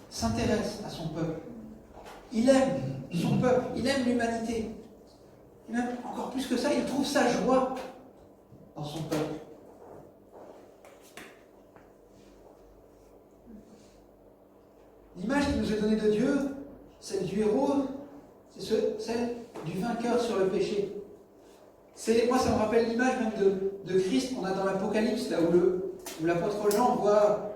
s'intéresse à son peuple. Il aime son peuple, il aime l'humanité. Et même encore plus que ça, il trouve sa joie dans son peuple. L'image qui nous est donnée de Dieu, celle du héros, c'est celle du vainqueur sur le péché. Moi, ça me rappelle l'image même de Christ qu'on a dans l'Apocalypse, là où l'apôtre Jean voit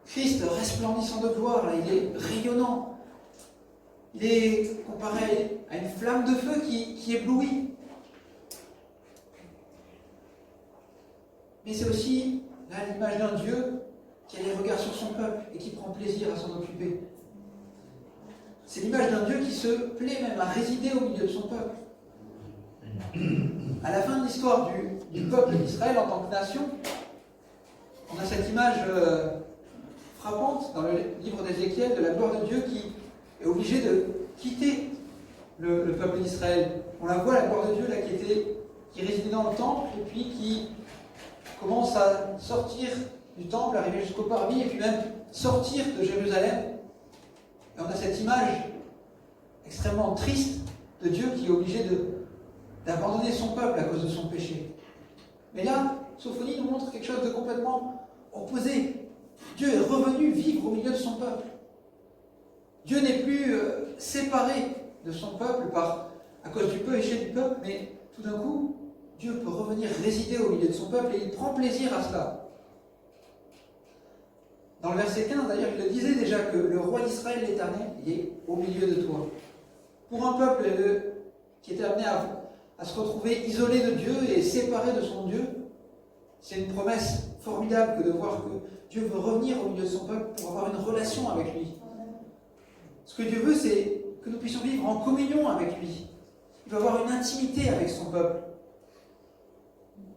Christ resplendissant de gloire, là, il est rayonnant. Il est comparé à une flamme de feu qui éblouit. Mais c'est aussi là l'image d'un Dieu qui a les regards sur son peuple et qui prend plaisir à s'en occuper. C'est l'image d'un Dieu qui se plaît même à résider au milieu de son peuple. À la fin de l'histoire du peuple d'Israël en tant que nation, on a cette image frappante dans le livre d'Ézéchiel de la gloire de Dieu qui est obligé de quitter le peuple d'Israël. On la voit, la gloire de Dieu là, qui résidait dans le temple et puis qui commence à sortir du temple, arriver jusqu'au parvis et puis même sortir de Jérusalem. Et on a cette image extrêmement triste de Dieu qui est obligé d'abandonner son peuple à cause de son péché. Mais là, Sophonie nous montre quelque chose de complètement opposé. Dieu est revenu vivre au milieu de son peuple. Dieu n'est plus séparé de son peuple à cause du péché du peuple, mais tout d'un coup, Dieu peut revenir résider au milieu de son peuple et il prend plaisir à cela. Dans le verset 15, d'ailleurs, il le disait déjà que le roi d'Israël, l'Éternel, il est au milieu de toi. Pour un peuple qui était amené à se retrouver isolé de Dieu et séparé de son Dieu, c'est une promesse formidable que de voir que Dieu veut revenir au milieu de son peuple pour avoir une relation avec lui. Ce que Dieu veut, c'est que nous puissions vivre en communion avec lui. Il veut avoir une intimité avec son peuple.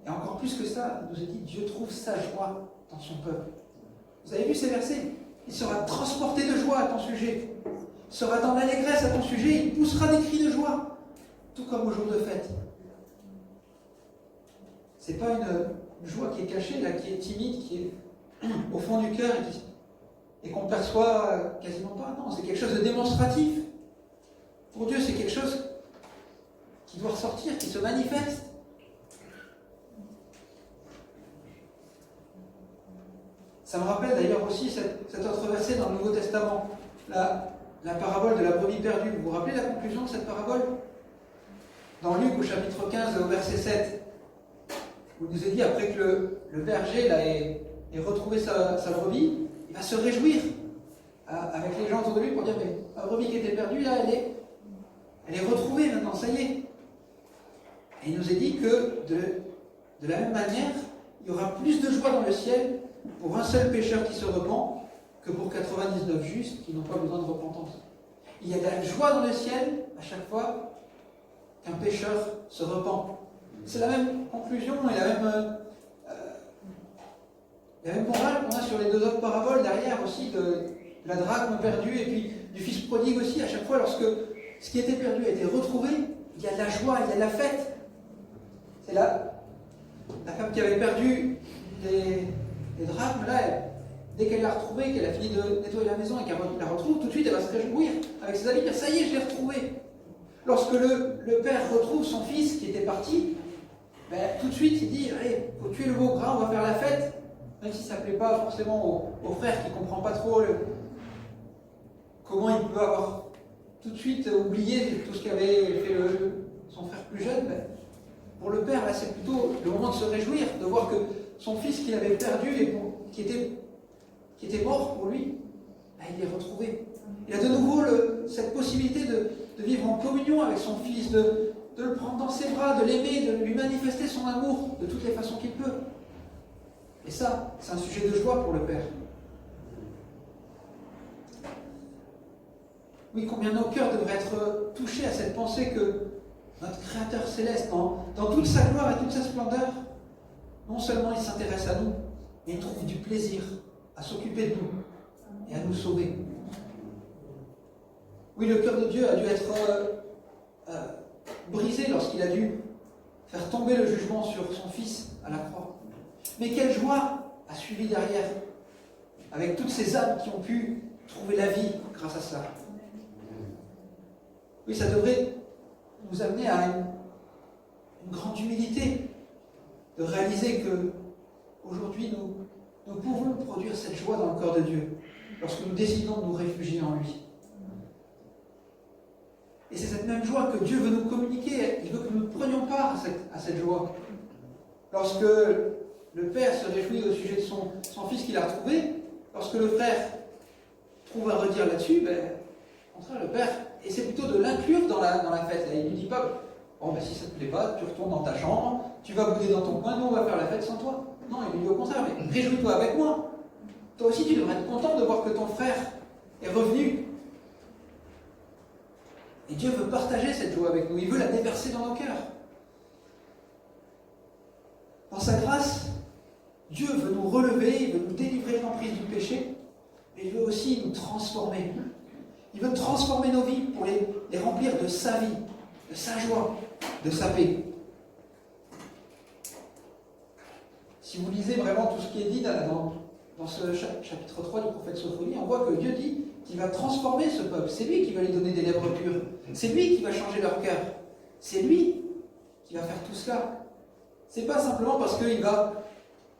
Et encore plus que ça, il nous a dit, Dieu trouve sa joie dans son peuple. Vous avez vu ces versets? Il sera transporté de joie à ton sujet. Il sera dans l'allégresse à ton sujet. Il poussera des cris de joie, tout comme au jour de fête. C'est pas une joie qui est cachée, là, qui est timide, qui est au fond du cœur et qu'on perçoit quasiment pas. Non, c'est quelque chose de démonstratif. Pour Dieu, c'est quelque chose qui doit ressortir, qui se manifeste. Ça me rappelle d'ailleurs aussi cet autre verset dans le Nouveau Testament, la parabole de la brebis perdue. Vous vous rappelez la conclusion de cette parabole? Dans Luc au chapitre 15 au verset 7, où il nous est dit, après que le berger là, ait retrouvé sa brebis, il va se réjouir avec les gens autour de lui pour dire, mais ma brebis qui était perdue, là, elle est retrouvée maintenant, ça y est. Et il nous est dit que de la même manière, il y aura plus de joie dans le ciel pour un seul pécheur qui se repent que pour 99 justes qui n'ont pas besoin de repentance. Il y a de la joie dans le ciel à chaque fois qu'un pécheur se repent. C'est la même conclusion et la Il y a même morale qu'on a sur les deux autres paraboles derrière aussi, de la drachme perdue et puis du fils prodigue aussi. À chaque fois, lorsque ce qui était perdu a été retrouvé, il y a de la joie, il y a de la fête. C'est là, la femme qui avait perdu les drachmes, là, dès qu'elle l'a retrouvée, qu'elle a fini de nettoyer la maison et qu'elle la retrouve, tout de suite, elle va se réjouir avec ses amis, dire ça y est, je l'ai retrouvé. Lorsque le père retrouve son fils qui était parti, ben, tout de suite, il dit allez, faut tuer le veau gras, on va faire la fête. Même si ça ne plaît pas forcément au frère qui ne comprend pas trop comment il peut avoir tout de suite oublié tout ce qu'avait fait son frère plus jeune. Ben, pour le père, là, c'est plutôt le moment de se réjouir, de voir que son fils qu'il avait perdu et qui était mort pour lui, ben, il est retrouvé. Il a de nouveau cette possibilité de vivre en communion avec son fils, de le prendre dans ses bras, de l'aimer, de lui manifester son amour de toutes les façons qu'il peut. Et ça, c'est un sujet de joie pour le Père. Oui, combien nos cœurs devraient être touchés à cette pensée que notre Créateur céleste, dans toute sa gloire et toute sa splendeur, non seulement il s'intéresse à nous, mais il trouve du plaisir à s'occuper de nous et à nous sauver. Oui, le cœur de Dieu a dû être brisé lorsqu'il a dû faire tomber le jugement sur son Fils à la croix. Mais quelle joie a suivi derrière, avec toutes ces âmes qui ont pu trouver la vie grâce à cela. Oui, ça devrait nous amener à une grande humilité, de réaliser que aujourd'hui nous pouvons produire cette joie dans le cœur de Dieu, lorsque nous décidons de nous réfugier en lui. Et c'est cette même joie que Dieu veut nous communiquer, il veut que nous prenions part à cette joie. Lorsque le Père se réjouit au sujet de son fils qu'il a retrouvé, lorsque le frère trouve à redire là-dessus, au contraire, le Père essaie plutôt de l'inclure dans la fête. Et il ne lui dit pas, bon, si ça ne te plaît pas, tu retournes dans ta chambre, tu vas bouder dans ton coin, nous on va faire la fête sans toi. Non, il lui dit au contraire, mais réjouis-toi avec moi. Toi aussi, tu devrais être content de voir que ton frère est revenu. Et Dieu veut partager cette joie avec nous, il veut la déverser dans nos cœurs. Dans sa grâce, Dieu veut nous relever, il veut nous délivrer de l'emprise du péché, mais il veut aussi nous transformer. Il veut transformer nos vies pour les remplir de sa vie, de sa joie, de sa paix. Si vous lisez vraiment tout ce qui est dit dans ce chapitre 3 du prophète Sophonie, on voit que Dieu dit qu'il va transformer ce peuple. C'est lui qui va lui donner des lèvres pures. C'est lui qui va changer leur cœur. C'est lui qui va faire tout cela. C'est pas simplement parce qu'il va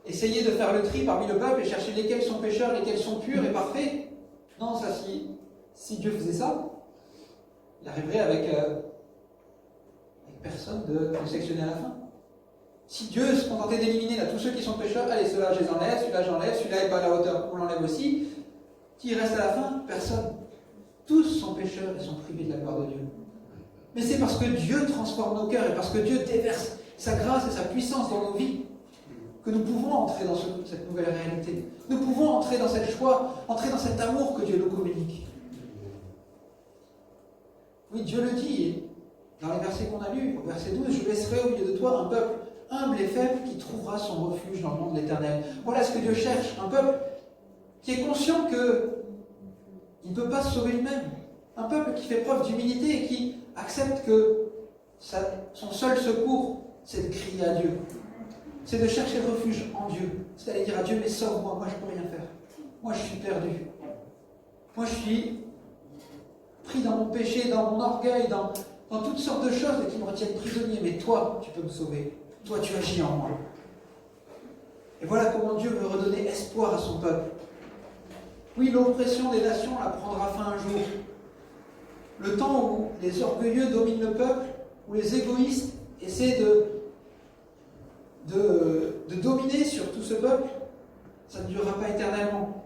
essayer de faire le tri parmi le peuple et chercher lesquels sont pécheurs, lesquels sont purs et parfaits. Non, ça, si Dieu faisait ça, il arriverait avec personne de sectionner à la fin. Si Dieu se contentait d'éliminer tous ceux qui sont pécheurs, allez, ceux-là je les enlève, celui-là j'enlève, celui-là n'est pas à la hauteur, on l'enlève aussi. Qui reste à la fin? Personne. Tous sont pécheurs et sont privés de la gloire de Dieu. Mais c'est parce que Dieu transforme nos cœurs et parce que Dieu déverse sa grâce et sa puissance dans nos vies que nous pouvons entrer dans cette nouvelle réalité. Nous pouvons entrer dans cette joie, entrer dans cet amour que Dieu nous communique. Oui, Dieu le dit dans les versets qu'on a lus, au verset 12, « Je laisserai au milieu de toi un peuple humble et faible qui trouvera son refuge dans le monde de l'Éternel. » Voilà ce que Dieu cherche, un peuple qui est conscient qu'il ne peut pas se sauver lui-même. Un peuple qui fait preuve d'humilité et qui accepte que son seul secours, c'est de crier à Dieu. C'est de chercher refuge en Dieu. C'est d'aller dire à Dieu, mais sauve-moi, moi je ne peux rien faire. Moi je suis perdu. Moi je suis pris dans mon péché, dans mon orgueil, dans toutes sortes de choses qui me retiennent prisonnier. Mais toi, tu peux me sauver. Toi, tu agis en moi. Et voilà comment Dieu veut redonner espoir à son peuple. Oui, l'oppression des nations la prendra fin un jour. Le temps où les orgueilleux dominent le peuple, où les égoïstes essaient de dominer sur tout ce peuple, ça ne durera pas éternellement.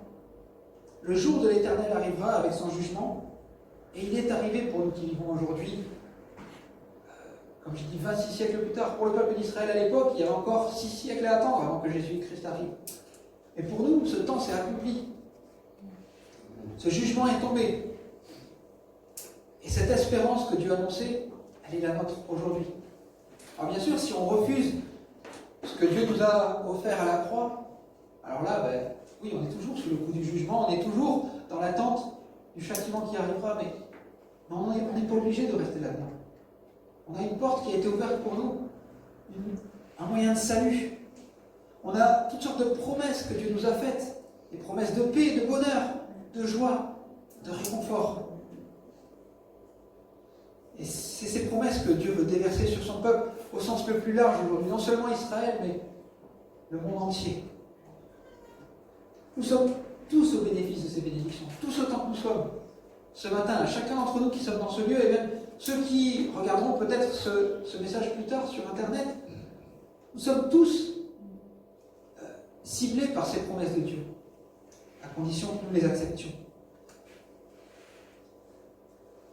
Le jour de l'Éternel arrivera avec son jugement, et il est arrivé pour nous qui vivons aujourd'hui, comme je dis, 26 siècles plus tard. Pour le peuple d'Israël à l'époque, il y avait encore 6 siècles à attendre avant que Jésus-Christ arrive. Et pour nous, ce temps s'est accompli. Ce jugement est tombé. Et cette espérance que Dieu a annoncée, elle est la nôtre aujourd'hui. Alors bien sûr, si on refuse ce que Dieu nous a offert à la croix, alors là, oui, on est toujours sous le coup du jugement, on est toujours dans l'attente du châtiment qui arrivera, mais on n'est pas obligé de rester là-dedans. On a une porte qui a été ouverte pour nous, un moyen de salut. On a toutes sortes de promesses que Dieu nous a faites, des promesses de paix, de bonheur, de joie, de réconfort. Et c'est ces promesses que Dieu veut déverser sur son peuple au sens le plus large aujourd'hui, non seulement Israël, mais le monde entier. Nous sommes tous au bénéfice de ces bénédictions, tous autant que nous sommes. Ce matin, chacun d'entre nous qui sommes dans ce lieu, et même ceux qui regarderont peut-être ce message plus tard sur Internet, nous sommes tous ciblés par ces promesses de Dieu, à condition que nous les acceptions.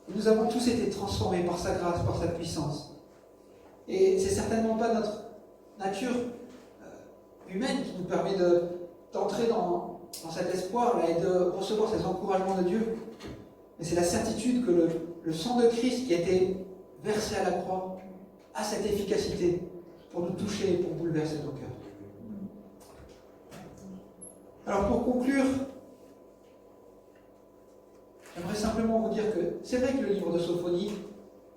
Et nous avons tous été transformés par sa grâce, par sa puissance. Et c'est certainement pas notre nature humaine qui nous permet d'entrer dans cet espoir-là et de recevoir ces encouragements de Dieu. Mais c'est la certitude que le sang de Christ qui a été versé à la croix a cette efficacité pour nous toucher et pour bouleverser nos cœurs. Alors pour conclure, j'aimerais simplement vous dire que c'est vrai que le livre de Sophonie,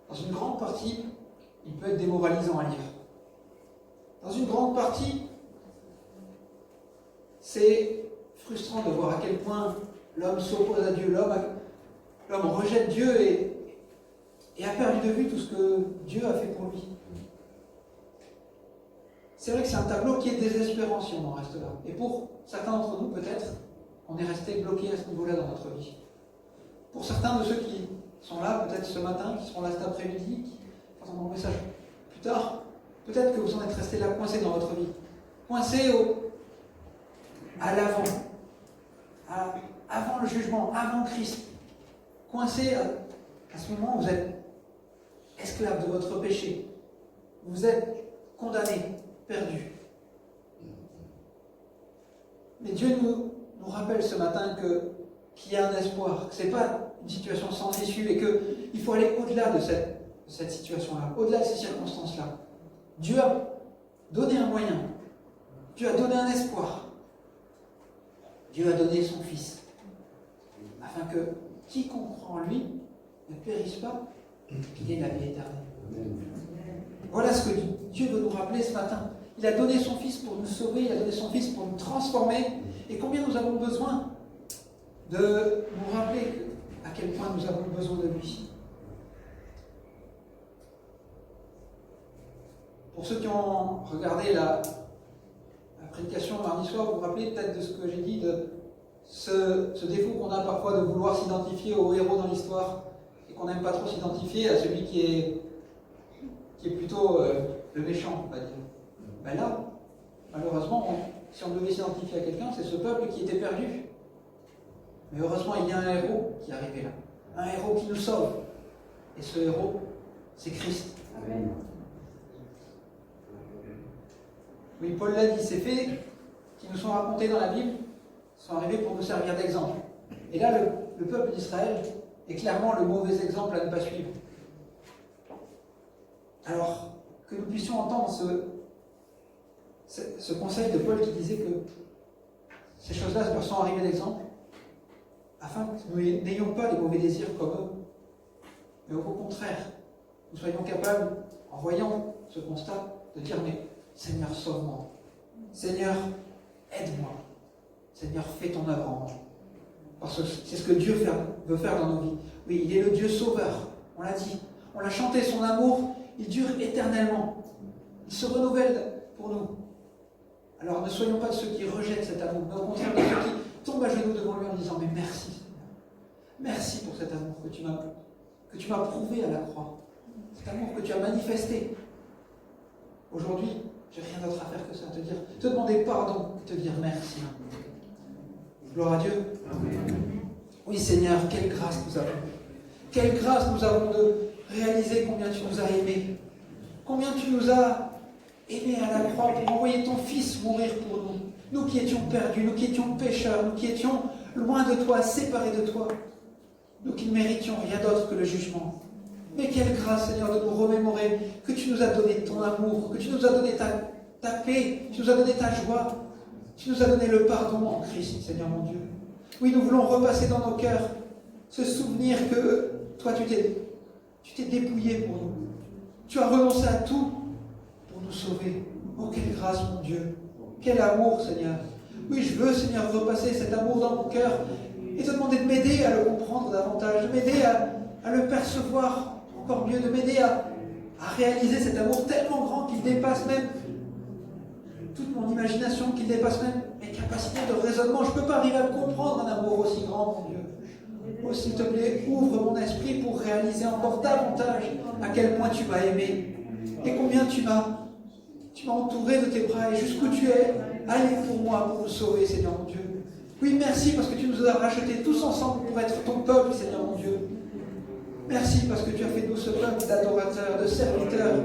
dans une grande partie, il peut être démoralisant à lire. Dans une grande partie, c'est frustrant de voir à quel point l'homme s'oppose à Dieu, l'homme rejette Dieu et a perdu de vue tout ce que Dieu a fait pour lui. C'est vrai que c'est un tableau qui est désespérant si on en reste là. Et pour certains d'entre nous, peut-être, on est resté bloqué à ce niveau-là dans notre vie. Pour certains de ceux qui sont là, peut-être ce matin, qui seront là cet après-midi, qui entendront mon message plus tard, peut-être que vous en êtes restés là coincés dans votre vie. Coincés à l'avant, avant le jugement, avant Christ. Coincés à ce moment où vous êtes esclaves de votre péché. Vous êtes condamnés, perdus. Mais Dieu nous rappelle ce matin qu'il y a un espoir, que ce n'est pas une situation sans issue et qu'il faut aller au-delà de cette situation-là, au-delà de ces circonstances-là. Dieu a donné un moyen, Dieu a donné un espoir, Dieu a donné son Fils, afin que quiconque croit en lui ne périsse pas, qu'il ait la vie éternelle. Voilà ce que Dieu veut nous rappeler ce matin. Il a donné son Fils pour nous sauver, il a donné son Fils pour nous transformer, et combien nous avons besoin de nous rappeler à quel point nous avons besoin de lui. Pour ceux qui ont regardé la prédication mardi soir, vous vous rappelez peut-être de ce que j'ai dit, de ce défaut qu'on a parfois de vouloir s'identifier au héros dans l'histoire, et qu'on n'aime pas trop s'identifier à celui qui est plutôt le méchant, on va dire. Ben là, malheureusement, si on devait s'identifier à quelqu'un, c'est ce peuple qui était perdu. Mais heureusement, il y a un héros qui est arrivé là. Un héros qui nous sauve. Et ce héros, c'est Christ. Amen. Oui, Paul l'a dit, ces faits qui nous sont racontés dans la Bible sont arrivés pour nous servir d'exemple. Et là, le peuple d'Israël est clairement le mauvais exemple à ne pas suivre. Alors, que nous puissions entendre ce conseil de Paul qui disait que ces choses-là leur sont arrivées d'exemple, afin que nous n'ayons pas les mauvais désirs comme eux, mais au contraire, nous soyons capables, en voyant ce constat, de dire, mais Seigneur, sauve-moi. Seigneur, aide-moi. Seigneur, fais ton œuvre en moi. Parce que c'est ce que Dieu veut faire dans nos vies. Oui, il est le Dieu sauveur, on l'a dit. On l'a chanté, son amour, il dure éternellement. Il se renouvelle pour nous. Alors ne soyons pas de ceux qui rejettent cet amour, mais au contraire de ceux qui tombent à genoux devant lui en disant, mais merci Seigneur. Merci pour cet amour que tu m'as prouvé à la croix. Cet amour que tu as manifesté. Aujourd'hui, j'ai rien d'autre à faire que ça, te demander pardon et te dire merci. Gloire à Dieu. Amen. Oui Seigneur, quelle grâce nous avons. Quelle grâce nous avons de réaliser combien tu nous as aimés. Combien tu nous as aimés à la croix pour envoyer ton Fils mourir pour nous. Nous qui étions perdus, nous qui étions pécheurs, nous qui étions loin de toi, séparés de toi. Nous qui ne méritions rien d'autre que le jugement. Mais quelle grâce, Seigneur, de nous remémorer que tu nous as donné ton amour, que tu nous as donné ta paix, que tu nous as donné ta joie, Tu nous as donné le pardon en Christ, Seigneur mon Dieu. Oui, nous voulons repasser dans nos cœurs ce souvenir que toi, tu t'es dépouillé pour nous. Tu as renoncé à tout pour nous sauver. Oh, quelle grâce, mon Dieu. Quel amour, Seigneur. Oui, je veux, Seigneur, repasser cet amour dans mon cœur et te demander de m'aider à le comprendre davantage, de m'aider à le percevoir encore mieux, de m'aider à réaliser cet amour tellement grand qu'il dépasse même toute mon imagination, qu'il dépasse même mes capacités de raisonnement. Je ne peux pas arriver à comprendre un amour aussi grand, mon Dieu. Oh, s'il te plaît, ouvre mon esprit pour réaliser encore davantage à quel point tu m'as aimé et combien tu m'as entouré de tes bras et jusqu'où tu es allé pour moi, pour nous sauver, Seigneur mon Dieu. Oui, merci parce que tu nous as rachetés tous ensemble pour être ton peuple, Seigneur mon Dieu. Merci parce que tu as fait de nous ce peuple d'adorateurs, de serviteurs,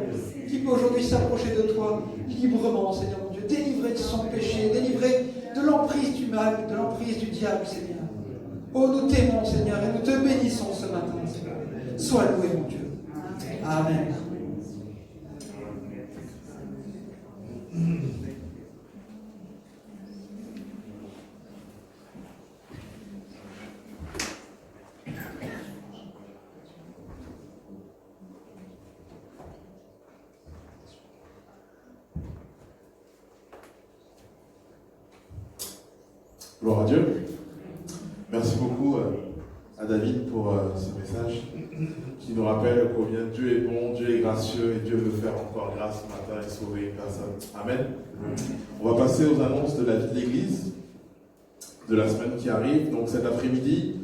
qui peut aujourd'hui s'approcher de toi librement, Seigneur mon Dieu, délivré de son péché, délivré de l'emprise du mal, de l'emprise du diable, Seigneur. Oh, nous t'aimons, Seigneur, et nous te bénissons ce matin, Seigneur. Sois loué, mon Dieu. Amen. Gloire à Dieu. Merci beaucoup à David pour ce message qui nous rappelle combien Dieu est bon, Dieu est gracieux et Dieu veut faire encore grâce ce matin et sauver une personne. Amen. On va passer aux annonces de la vie de l'Église de la semaine qui arrive. Donc cet après-midi,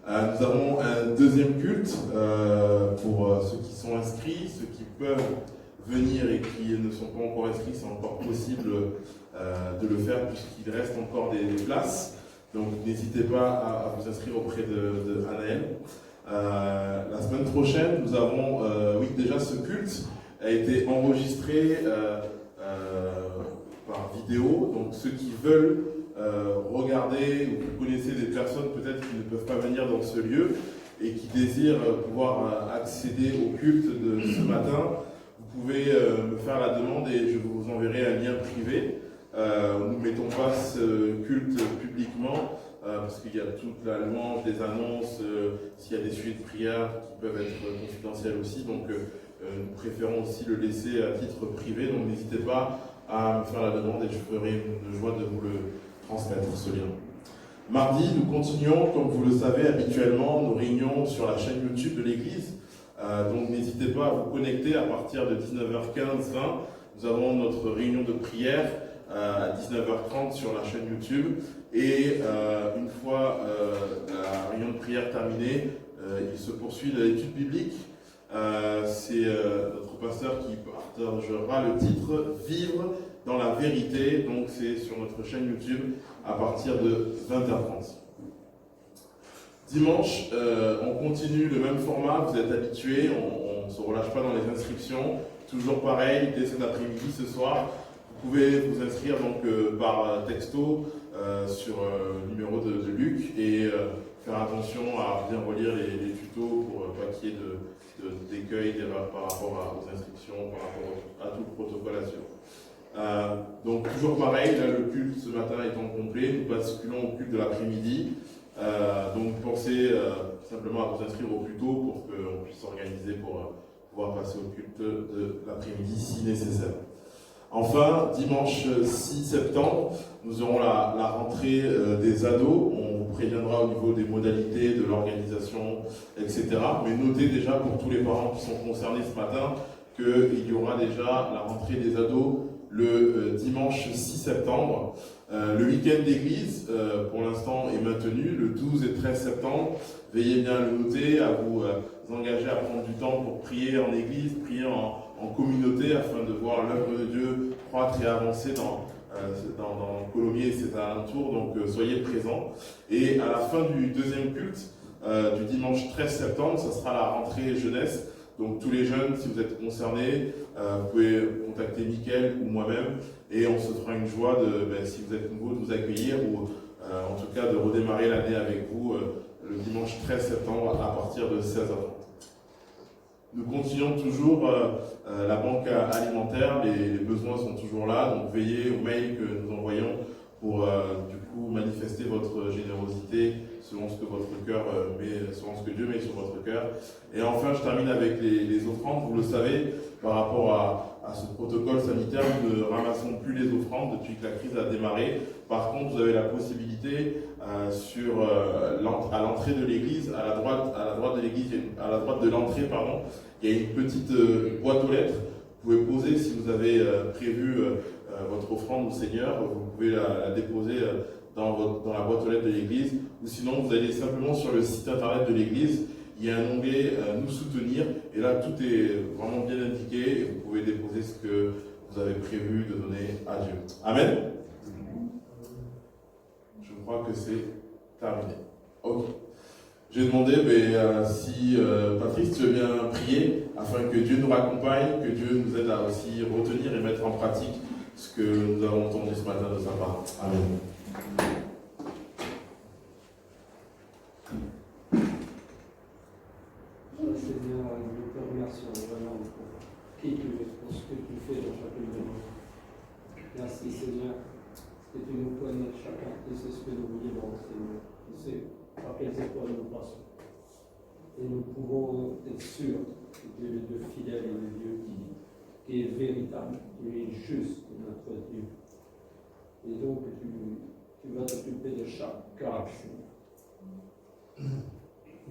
nous avons un deuxième culte pour ceux qui sont inscrits, ceux qui peuvent venir et qui ne sont pas encore inscrits, c'est encore possible de le faire puisqu'il reste encore des places. Donc n'hésitez pas à vous inscrire auprès de Anaël. La semaine prochaine, nous avons, déjà ce culte a été enregistré par vidéo. Donc ceux qui veulent regarder ou vous connaissez des personnes peut-être qui ne peuvent pas venir dans ce lieu et qui désirent pouvoir accéder au culte de ce matin, vous pouvez me faire la demande et je vous enverrai un lien privé. Nous ne mettons pas ce culte publiquement parce qu'il y a toute la louange, des annonces, s'il y a des sujets de prière qui peuvent être confidentiels aussi. Donc nous préférons aussi le laisser à titre privé. Donc n'hésitez pas à me faire la demande et je ferai une joie de vous le transmettre, ce lien. Mardi, nous continuons, comme vous le savez habituellement, nos réunions sur la chaîne YouTube de l'Église. Donc n'hésitez pas à vous connecter à partir de 19h15-20. Nous avons notre réunion de prière à 19h30 sur la chaîne YouTube. Et une fois la réunion de prière terminée, il se poursuit l'étude biblique. C'est notre pasteur qui partagera le titre « Vivre dans la vérité ». Donc c'est sur notre chaîne YouTube à partir de 20h30. Dimanche, on continue le même format, vous êtes habitués, on ne se relâche pas dans les inscriptions. Toujours pareil, dès cet après-midi, ce soir, vous pouvez vous inscrire donc, par texto sur le numéro de Luc et faire attention à bien relire les tutos pour pas qu'il y ait d'écueil, d'erreurs par rapport aux inscriptions, par rapport à tout le protocole à suivre. Donc toujours pareil, là le culte ce matin étant complet, nous basculons au culte de l'après-midi. Donc pensez simplement à vous inscrire au plus tôt pour qu'on puisse s'organiser pour pouvoir passer au culte de l'après-midi si nécessaire. Enfin, dimanche 6 septembre, nous aurons la rentrée des ados. On vous préviendra au niveau des modalités, de l'organisation, etc. Mais notez déjà pour tous les parents qui sont concernés ce matin qu'il y aura déjà la rentrée des ados le dimanche 6 septembre. Le week-end d'église, pour l'instant, est maintenu le 12 et 13 septembre. Veillez bien à le noter, à vous engager à prendre du temps pour prier en église, prier en communauté, afin de voir l'œuvre de Dieu croître et avancer dans Colomiers et ses alentours. Donc soyez présents. Et à la fin du deuxième culte, du dimanche 13 septembre, ce sera la rentrée jeunesse. Donc tous les jeunes, si vous êtes concernés, vous pouvez contacter Mickaël ou moi-même et on se fera une joie, si vous êtes nouveau, de vous accueillir ou en tout cas de redémarrer l'année avec vous le dimanche 13 septembre à partir de 16h30. Nous continuons toujours la banque alimentaire, les besoins sont toujours là, donc veillez aux mails que nous envoyons pour du coup manifester votre générosité selon ce que votre cœur selon ce que Dieu met sur votre cœur. Et enfin, je termine avec les offrandes. Vous le savez, par rapport à ce protocole sanitaire, nous ne ramassons plus les offrandes depuis que la crise a démarré. Par contre, vous avez la possibilité à l'entrée de l'église, à la droite de l'église, à la droite de l'entrée, pardon, il y a une petite boîte aux lettres. Vous pouvez poser, si vous avez prévu votre offrande au Seigneur, vous pouvez la déposer dans la boîte aux lettres de l'église, ou sinon vous allez simplement sur le site internet de l'église. Il y a un onglet nous soutenir, et là tout est vraiment bien indiqué, et vous pouvez déposer ce que vous avez prévu de donner à Dieu. Amen. Je crois que c'est terminé. Ok. Je vais demander si Patrice, tu veux bien prier afin que Dieu nous raccompagne, que Dieu nous aide à aussi retenir et mettre en pratique ce que nous avons entendu ce matin de sa part. Amen. Seigneur, nous te remercions vraiment pour qui tu es, pour ce que tu fais dans chacune de nous. Merci Seigneur, parce que tu nous connais chacun, tu sais ce que nous vivons, Seigneur. Tu sais par quelles épreuves nous passons. Et nous pouvons être sûrs que tu es le Dieu fidèle et le Dieu qui est véritable, qui est juste, notre Dieu. Et donc tu vas t'occuper de chaque cœur, Seigneur.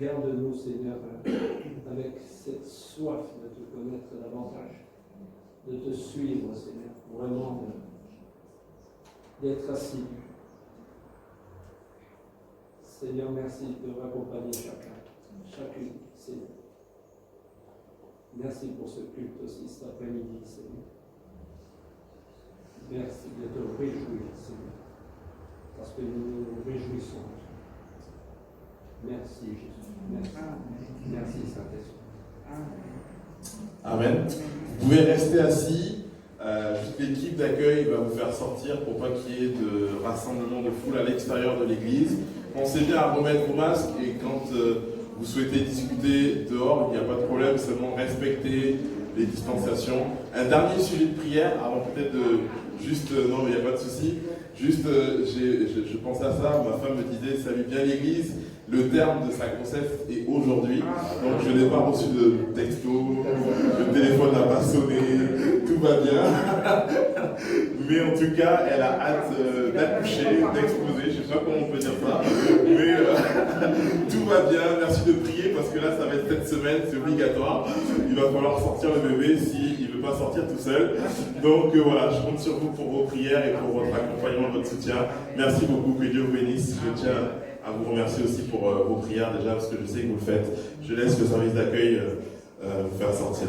Garde-nous, Seigneur, avec cette soif de te connaître davantage, de te suivre, Seigneur, vraiment d'être assis. Seigneur, merci de m'accompagner chacune, Seigneur. Merci pour ce culte aussi cet après-midi, Seigneur. Merci de te réjouir, Seigneur, parce que nous nous réjouissons. Merci, Jésus. Merci. Merci, Saint-Esprit. Amen. Vous pouvez rester assis. Juste l'équipe d'accueil va vous faire sortir pour pas qu'il y ait de rassemblement de foule à l'extérieur de l'église. Pensez bien à remettre vos masques et quand vous souhaitez discuter dehors, il n'y a pas de problème, seulement respectez les distanciations. Un dernier sujet de prière, avant peut-être de juste, non mais il n'y a pas de souci, juste je pensais à ça, ma femme me disait salue bien l'église, le terme de sa grossesse est aujourd'hui, donc je n'ai pas reçu de texto, le téléphone n'a pas sonné, tout va bien, mais en tout cas elle a hâte d'accoucher, d'exploser, je ne sais pas comment on peut dire ça, mais tout va bien, merci de prier parce que là ça va être cette semaine, c'est obligatoire, il va falloir sortir le bébé s'il ne veut pas sortir tout seul, donc voilà, je compte sur vous pour vos prières et pour votre accompagnement, votre soutien, merci beaucoup, que Dieu vous bénisse, je tiens à vous remercier aussi pour vos prières déjà parce que je sais que vous le faites. Je laisse le service d'accueil vous faire sortir.